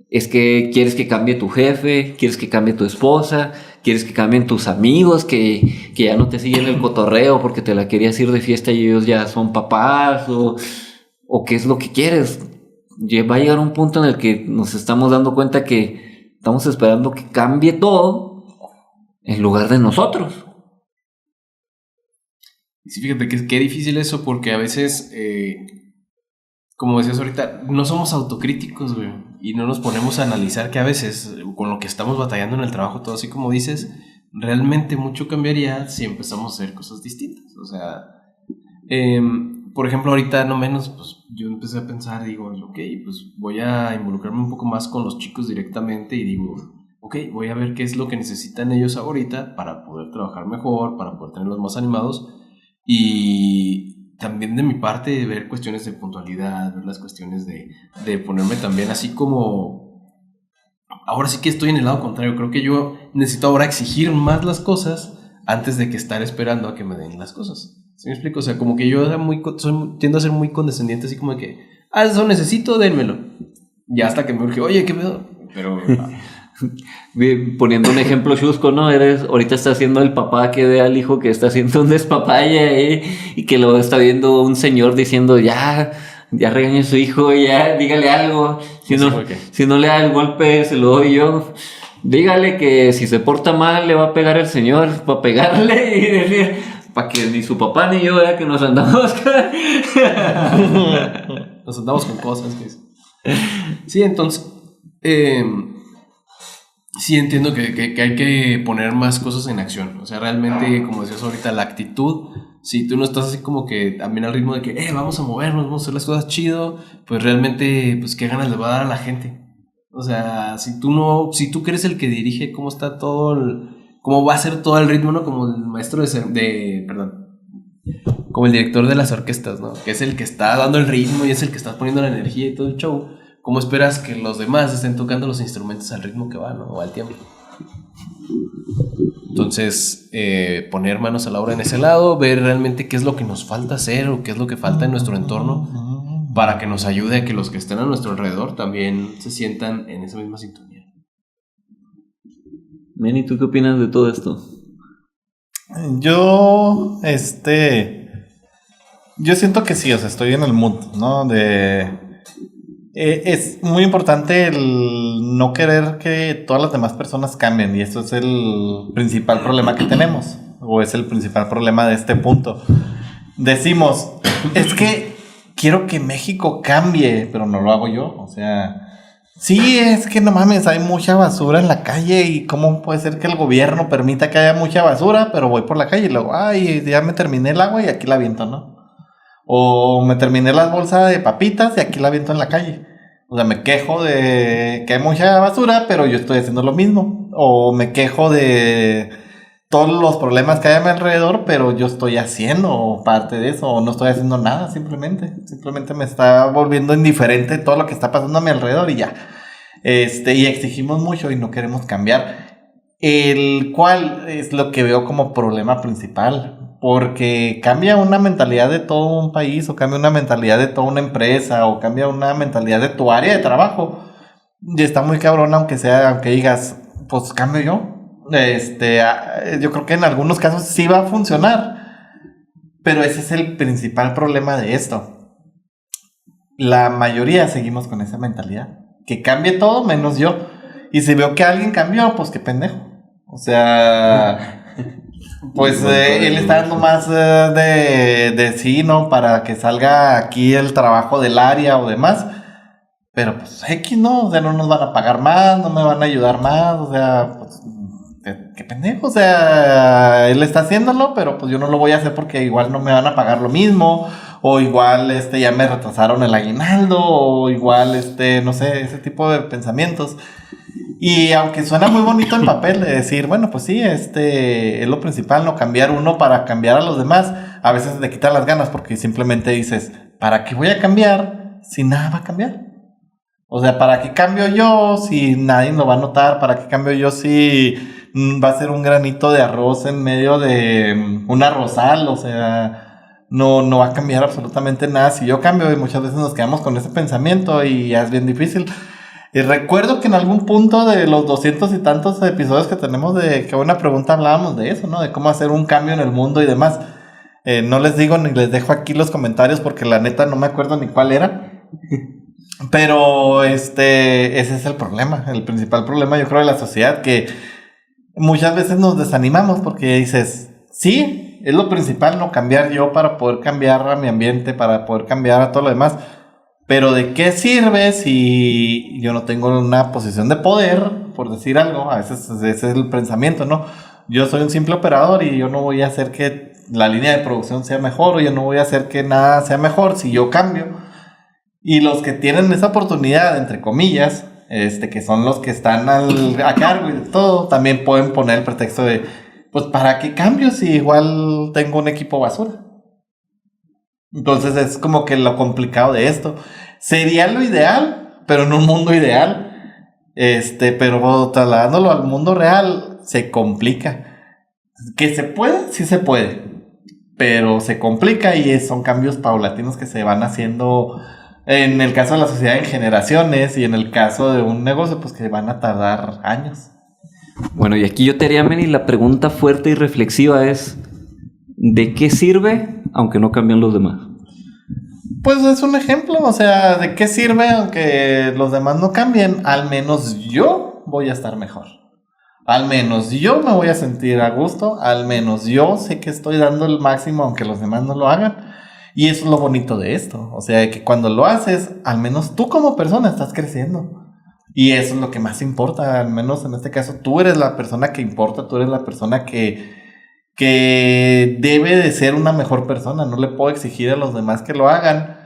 Es que quieres que cambie tu jefe, quieres que cambie tu esposa, quieres que cambien tus amigos que ya no te siguen el cotorreo porque te la querías ir de fiesta y ellos ya son papás, o qué es lo que quieres. Va a llegar un punto en el que nos estamos dando cuenta que estamos esperando que cambie todo en lugar de nosotros. Y sí, fíjate que qué difícil eso, porque a veces, como decías ahorita, no somos autocríticos, güey, y no nos ponemos a analizar que a veces, con lo que estamos batallando en el trabajo, todo así como dices, realmente mucho cambiaría si empezamos a hacer cosas distintas. O sea, por ejemplo, ahorita no menos, pues yo empecé a pensar, digo, ok, pues voy a involucrarme un poco más con los chicos directamente y digo, ok, voy a ver qué es lo que necesitan ellos ahorita para poder trabajar mejor, para poder tenerlos más animados. Y también de mi parte ver cuestiones de puntualidad, ver las cuestiones de ponerme también así como... Ahora sí que estoy en el lado contrario, creo que yo necesito ahora exigir más las cosas antes de que estar esperando a que me den las cosas. ¿Sí me explico? O sea, como que yo tiendo a ser muy condescendiente, así como de que, eso necesito, dénmelo. Ya hasta que me urge, oye, ¿qué pedo? Pero... Poniendo un ejemplo chusco, ¿no? Ahorita está haciendo el papá que ve al hijo que está haciendo un despapalle y que lo está viendo un señor diciendo, ya regañe a su hijo, ya dígale algo. Si no le da el golpe, se lo doy yo. Dígale que si se porta mal, le va a pegar el señor para pegarle y decir, para que ni su papá ni yo vea que nos andamos con cosas. Sí, entonces... sí, entiendo que hay que poner más cosas en acción. O sea, realmente, como decías ahorita, la actitud, si tú no estás así como que también al ritmo de que vamos a movernos, vamos a hacer las cosas chido, pues realmente, pues qué ganas le va a dar a la gente. O sea, si tú que eres el que dirige cómo está cómo va a ser todo el ritmo, ¿no? Como el maestro como el director de las orquestas, ¿no? Que es el que está dando el ritmo y es el que está poniendo la energía y todo el show. ¿Cómo esperas que los demás estén tocando los instrumentos al ritmo que van, ¿no? O al tiempo? Entonces, poner manos a la obra en ese lado, ver realmente qué es lo que nos falta hacer o qué es lo que falta en nuestro entorno para que nos ayude a que los que estén a nuestro alrededor también se sientan en esa misma sintonía. Manny, ¿tú qué opinas de todo esto? Yo siento que sí, o sea, estoy en el mood, ¿no? Es muy importante el no querer que todas las demás personas cambien, y eso es el principal problema que tenemos, o es el principal problema de este punto. Decimos, es que quiero que México cambie, pero no lo hago yo. O sea, sí, es que no mames, hay mucha basura en la calle, y cómo puede ser que el gobierno permita que haya mucha basura, pero voy por la calle y luego, ay, ya me terminé el agua y aquí la aviento, ¿no? O me terminé las bolsas de papitas y aquí la aviento en la calle. O sea, me quejo de que hay mucha basura, pero yo estoy haciendo lo mismo. O me quejo de todos los problemas que hay a mi alrededor, pero yo estoy haciendo parte de eso. O no estoy haciendo nada, simplemente. Simplemente me está volviendo indiferente todo lo que está pasando a mi alrededor y ya. Y exigimos mucho y no queremos cambiar. El cual es lo que veo como problema principal. Porque cambia una mentalidad de todo un país, o cambia una mentalidad de toda una empresa, o cambia una mentalidad de tu área de trabajo. Y está muy cabrón, aunque digas, pues cambio yo. Yo creo que en algunos casos sí va a funcionar. Pero ese es el principal problema de esto. La mayoría seguimos con esa mentalidad. Que cambie todo menos yo. Y si veo que alguien cambió, pues qué pendejo. O sea... Pues él está dando más de sí, ¿no? Para que salga aquí el trabajo del área o demás. pero pues X, ¿no? O sea, no nos van a pagar más, no me van a ayudar más, o sea, pues, qué pendejo, o sea, él está haciéndolo, pero pues yo no lo voy a hacer porque igual no me van a pagar lo mismo, o igual, ya me retrasaron el aguinaldo, o igual, no sé, ese tipo de pensamientos. Y aunque suena muy bonito el papel de decir, bueno, pues sí, es lo principal, no cambiar uno para cambiar a los demás, a veces te quitan las ganas porque simplemente dices, ¿para qué voy a cambiar si nada va a cambiar? O sea, ¿para qué cambio yo si nadie lo va a notar? ¿Para qué cambio yo si va a ser un granito de arroz en medio de un arrozal? O sea, no va a cambiar absolutamente nada si yo cambio, y muchas veces nos quedamos con ese pensamiento y ya es bien difícil. Y recuerdo que en algún punto de los 200 y tantos episodios que tenemos de Qué Buena Pregunta hablábamos de eso, ¿no? De cómo hacer un cambio en el mundo y demás. No les digo ni les dejo aquí los comentarios porque la neta no me acuerdo ni cuál era. Pero ese es el problema, el principal problema yo creo de la sociedad, que muchas veces nos desanimamos porque dices, sí, es lo principal, no cambiar yo para poder cambiar a mi ambiente, para poder cambiar a todo lo demás. Pero ¿de qué sirve si yo no tengo una posición de poder, por decir algo? A veces ese es el pensamiento, ¿no? Yo soy un simple operador y yo no voy a hacer que la línea de producción sea mejor, o yo no voy a hacer que nada sea mejor si yo cambio. Y los que tienen esa oportunidad, entre comillas, que son los que están a cargo y de todo, también pueden poner el pretexto de, pues, ¿para qué cambio si igual tengo un equipo basura? Entonces es como que lo complicado de esto. Sería lo ideal, pero en un mundo ideal. Pero trasladándolo al mundo real, se complica. ¿Que se puede? Sí se puede. Pero se complica y son cambios paulatinos que se van haciendo, en el caso de la sociedad, en generaciones, y en el caso de un negocio, pues que van a tardar años. Bueno, y aquí yo te haría, Manny, la pregunta fuerte y reflexiva es, ¿de qué sirve aunque no cambien los demás? Pues es un ejemplo, o sea, ¿de qué sirve aunque los demás no cambien? Al menos yo voy a estar mejor. Al menos yo me voy a sentir a gusto. Al menos yo sé que estoy dando el máximo aunque los demás no lo hagan. Y eso es lo bonito de esto. O sea, que cuando lo haces, al menos tú como persona estás creciendo. Y eso es lo que más importa. Al menos en este caso, tú eres la persona que importa. Tú eres la persona que debe de ser una mejor persona. No le puedo exigir a los demás que lo hagan.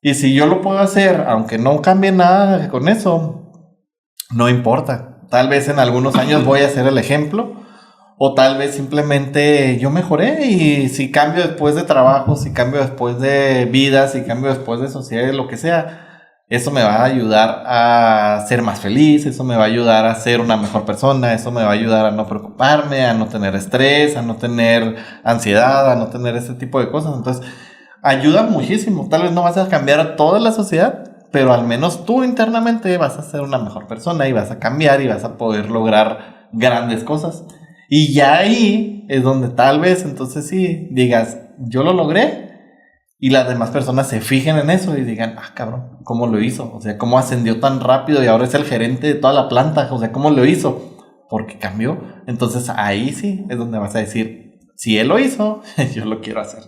Y si yo lo puedo hacer, aunque no cambie nada con eso, no importa. Tal vez en algunos años voy a ser el ejemplo, o tal vez simplemente yo mejoré, y si cambio después de trabajo, si cambio después de vida, si cambio después de sociedad, lo que sea, eso me va a ayudar a ser más feliz, eso me va a ayudar a ser una mejor persona, eso me va a ayudar a no preocuparme, a no tener estrés, a no tener ansiedad, a no tener ese tipo de cosas. Entonces, ayuda muchísimo. Tal vez no vas a cambiar a toda la sociedad, pero al menos tú internamente vas a ser una mejor persona y vas a cambiar y vas a poder lograr grandes cosas. Y ya ahí es donde tal vez entonces sí digas, yo lo logré, y las demás personas se fijen en eso y digan, ah, cabrón, ¿cómo lo hizo? O sea, ¿cómo ascendió tan rápido y ahora es el gerente de toda la planta? O sea, ¿cómo lo hizo? Porque cambió. Entonces ahí sí es donde vas a decir, si él lo hizo, yo lo quiero hacer.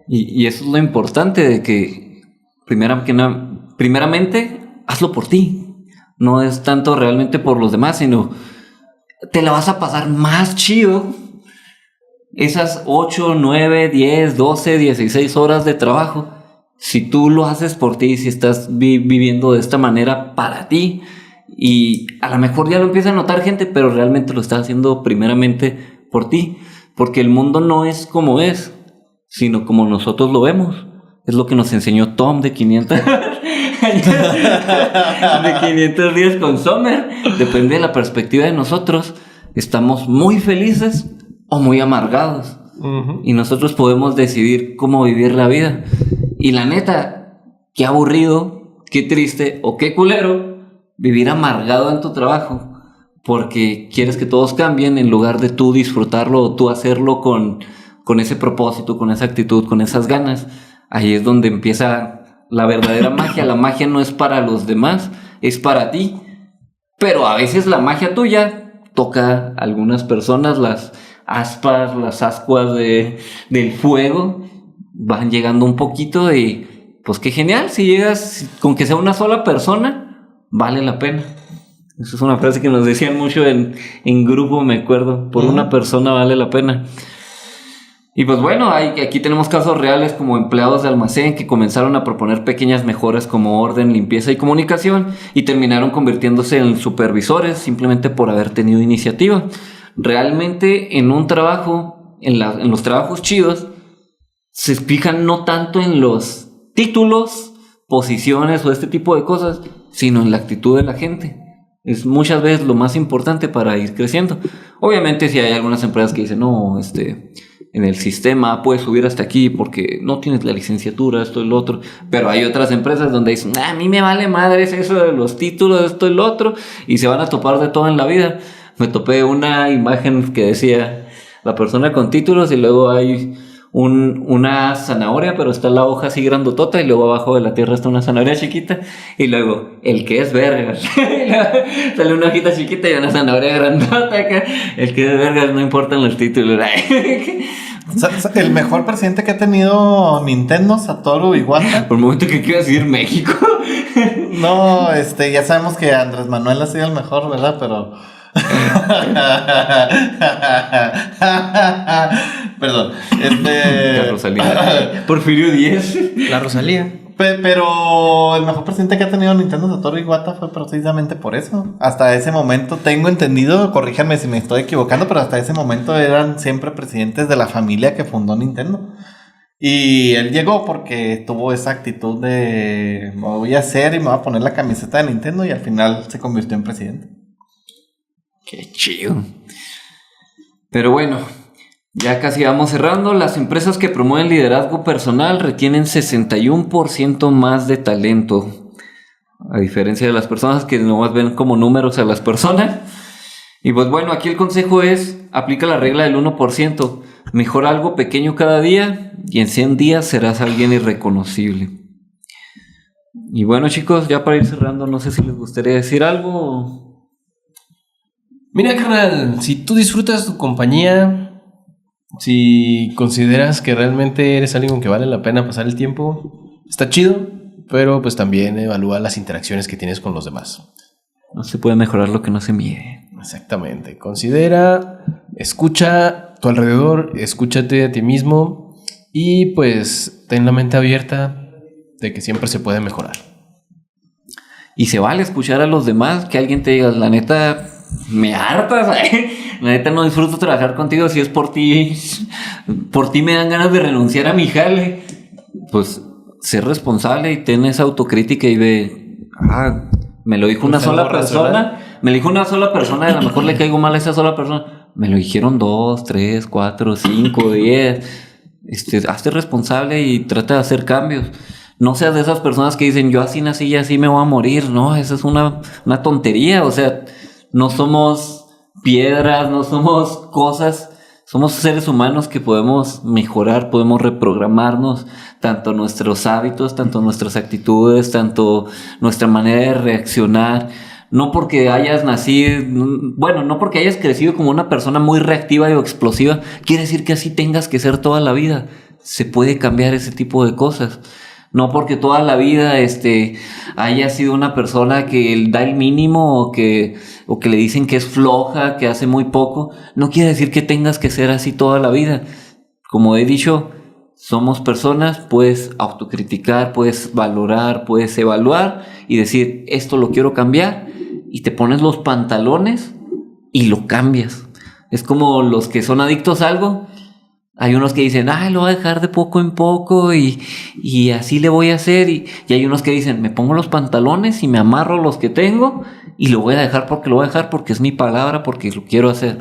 Y eso es lo importante, de que primeramente hazlo por ti. No es tanto realmente por los demás, sino te la vas a pasar más chido esas 8, 9, 10, 12, 16 horas de trabajo si tú lo haces por ti, si estás viviendo de esta manera para ti. Y a lo mejor ya lo empieza a notar gente, pero realmente lo estás haciendo primeramente por ti, porque el mundo no es como es, sino como nosotros lo vemos. Es lo que nos enseñó Tom de 500 de 500 días con Summer. Depende de la perspectiva de nosotros. Estamos muy felices o muy amargados. Y nosotros podemos decidir cómo vivir la vida. Y la neta, qué aburrido, qué triste o qué culero vivir amargado en tu trabajo porque quieres que todos cambien en lugar de tú disfrutarlo o tú hacerlo con ese propósito, con esa actitud, con esas ganas. Ahí es donde empieza la verdadera magia. La magia no es para los demás, es para ti. Pero a veces la magia tuya toca a algunas personas, las ascuas del fuego van llegando un poquito y pues qué genial, si llegas con que sea una sola persona, vale la pena. Esa es una frase que nos decían mucho en grupo, me acuerdo. Por una persona vale la pena. Y pues bueno, aquí tenemos casos reales como empleados de almacén que comenzaron a proponer pequeñas mejoras como orden, limpieza y comunicación y terminaron convirtiéndose en supervisores simplemente por haber tenido iniciativa. Realmente en un trabajo, en los trabajos chidos, se fijan no tanto en los títulos, posiciones o este tipo de cosas, sino en la actitud de la gente. Es muchas veces lo más importante para ir creciendo. Obviamente si hay algunas empresas que dicen, no, en el sistema puedes subir hasta aquí porque no tienes la licenciatura, esto y lo otro. Pero hay otras empresas donde dicen, a mí me vale madres eso de los títulos, esto y lo otro, y se van a topar de todo en la vida. Me topé una imagen que decía la persona con títulos y luego hay una zanahoria, pero está la hoja así grandotota y luego abajo de la tierra está una zanahoria chiquita y luego el que es vergas sale una hojita chiquita y una zanahoria grandota acá. El que es vergas, no importan los títulos. El mejor presidente que ha tenido Nintendo, Satoru Iwata. Por un momento que quiero decir México. No, ya sabemos que Andrés Manuel ha sido el mejor, ¿verdad? Pero perdón. La Rosalía. Porfirio Díaz. La Rosalía. Pero el mejor presidente que ha tenido Nintendo, Satoru Iwata, fue precisamente por eso. Hasta ese momento, tengo entendido, corríjanme si me estoy equivocando, pero hasta ese momento eran siempre presidentes de la familia que fundó Nintendo. Y él llegó porque tuvo esa actitud de me voy a hacer y me voy a poner la camiseta de Nintendo, y al final se convirtió en presidente. Qué chido. Pero bueno, ya casi vamos cerrando. Las empresas que promueven liderazgo personal retienen 61% más de talento, a diferencia de las personas que nomás ven como números a las personas. Y pues bueno, aquí el consejo es, aplica la regla del 1%. Mejora algo pequeño cada día y en 100 días serás alguien irreconocible. Y bueno, chicos, ya para ir cerrando, no sé si les gustaría decir algo. Mira, carnal, si tú disfrutas tu compañía, si consideras que realmente eres alguien con que vale la pena pasar el tiempo, está chido, pero pues también evalúa las interacciones que tienes con los demás. No se puede mejorar lo que no se mide. Exactamente. Considera, escucha tu alrededor, escúchate a ti mismo y pues ten la mente abierta de que siempre se puede mejorar. Y se vale escuchar a los demás, que alguien te diga, la neta, me hartas, la neta no disfruto trabajar contigo, si es por ti me dan ganas de renunciar a mi jale. Pues ser responsable y ten esa autocrítica y ve, me lo dijo una sola persona, me lo dijo una sola persona, y a lo mejor le caigo mal a esa sola persona. Me lo dijeron 2, 3, 4, 5, 10. Hazte responsable y trata de hacer cambios. No seas de esas personas que dicen, yo así nací y así me voy a morir. No, esa es una tontería. O sea, no somos piedras, no somos cosas. Somos seres humanos que podemos mejorar, podemos reprogramarnos, tanto nuestros hábitos, tanto nuestras actitudes, tanto nuestra manera de reaccionar. No porque hayas nacido, no porque hayas crecido como una persona muy reactiva o explosiva, quiere decir que así tengas que ser toda la vida. Se puede cambiar ese tipo de cosas. No porque toda la vida haya sido una persona que da el mínimo o que le dicen que es floja, que hace muy poco, no quiere decir que tengas que ser así toda la vida. Como he dicho, somos personas, puedes autocriticar, puedes valorar, puedes evaluar y decir, esto lo quiero cambiar, y te pones los pantalones y lo cambias. Es como los que son adictos a algo. Hay unos que dicen, lo voy a dejar de poco en poco y así le voy a hacer. Y hay unos que dicen, me pongo los pantalones y me amarro los que tengo y lo voy a dejar porque es mi palabra, porque lo quiero hacer.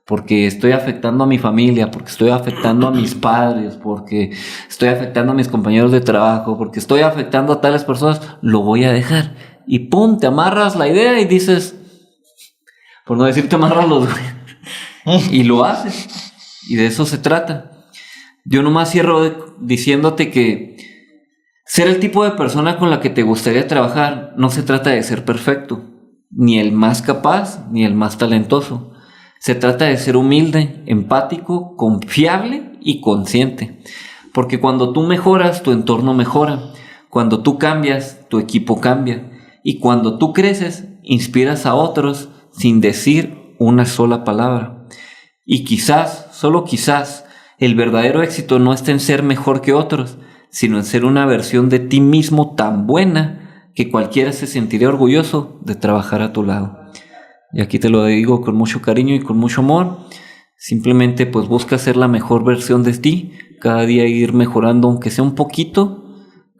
Porque estoy afectando a mi familia, porque estoy afectando a mis padres, porque estoy afectando a mis compañeros de trabajo, porque estoy afectando a tales personas, lo voy a dejar. Y pum, te amarras la idea y dices, por no decir te amarras los y lo haces. Y de eso se trata. Yo nomás cierro diciéndote que ser el tipo de persona con la que te gustaría trabajar no se trata de ser perfecto, ni el más capaz, ni el más talentoso. Se trata de ser humilde, empático, confiable y consciente. Porque cuando tú mejoras, tu entorno mejora. Cuando tú cambias, tu equipo cambia. Y cuando tú creces, inspiras a otros sin decir una sola palabra. Y quizás, solo quizás, el verdadero éxito no está en ser mejor que otros, sino en ser una versión de ti mismo tan buena que cualquiera se sentiría orgulloso de trabajar a tu lado. Y aquí te lo digo con mucho cariño y con mucho amor. Simplemente pues busca ser la mejor versión de ti, cada día ir mejorando aunque sea un poquito,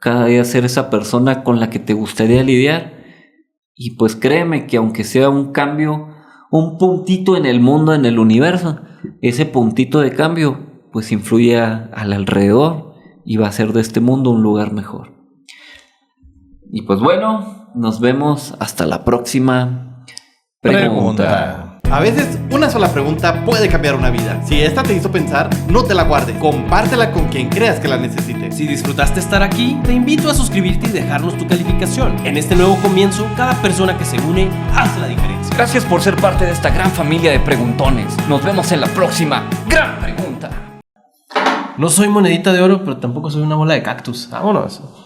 cada día ser esa persona con la que te gustaría lidiar. Y pues créeme que aunque sea un cambio, un puntito en el mundo, en el universo, ese puntito de cambio pues influye al alrededor y va a hacer de este mundo un lugar mejor. Y pues bueno, nos vemos hasta la próxima pregunta. A veces una sola pregunta puede cambiar una vida. Si esta te hizo pensar, no te la guardes. Compártela con quien creas que la necesite. Si disfrutaste estar aquí, te invito a suscribirte y dejarnos tu calificación. En este nuevo comienzo, cada persona que se une hace la diferencia. Gracias por ser parte de esta gran familia de preguntones. Nos vemos en la próxima gran pregunta. No soy monedita de oro, pero tampoco soy una bola de cactus. Vámonos.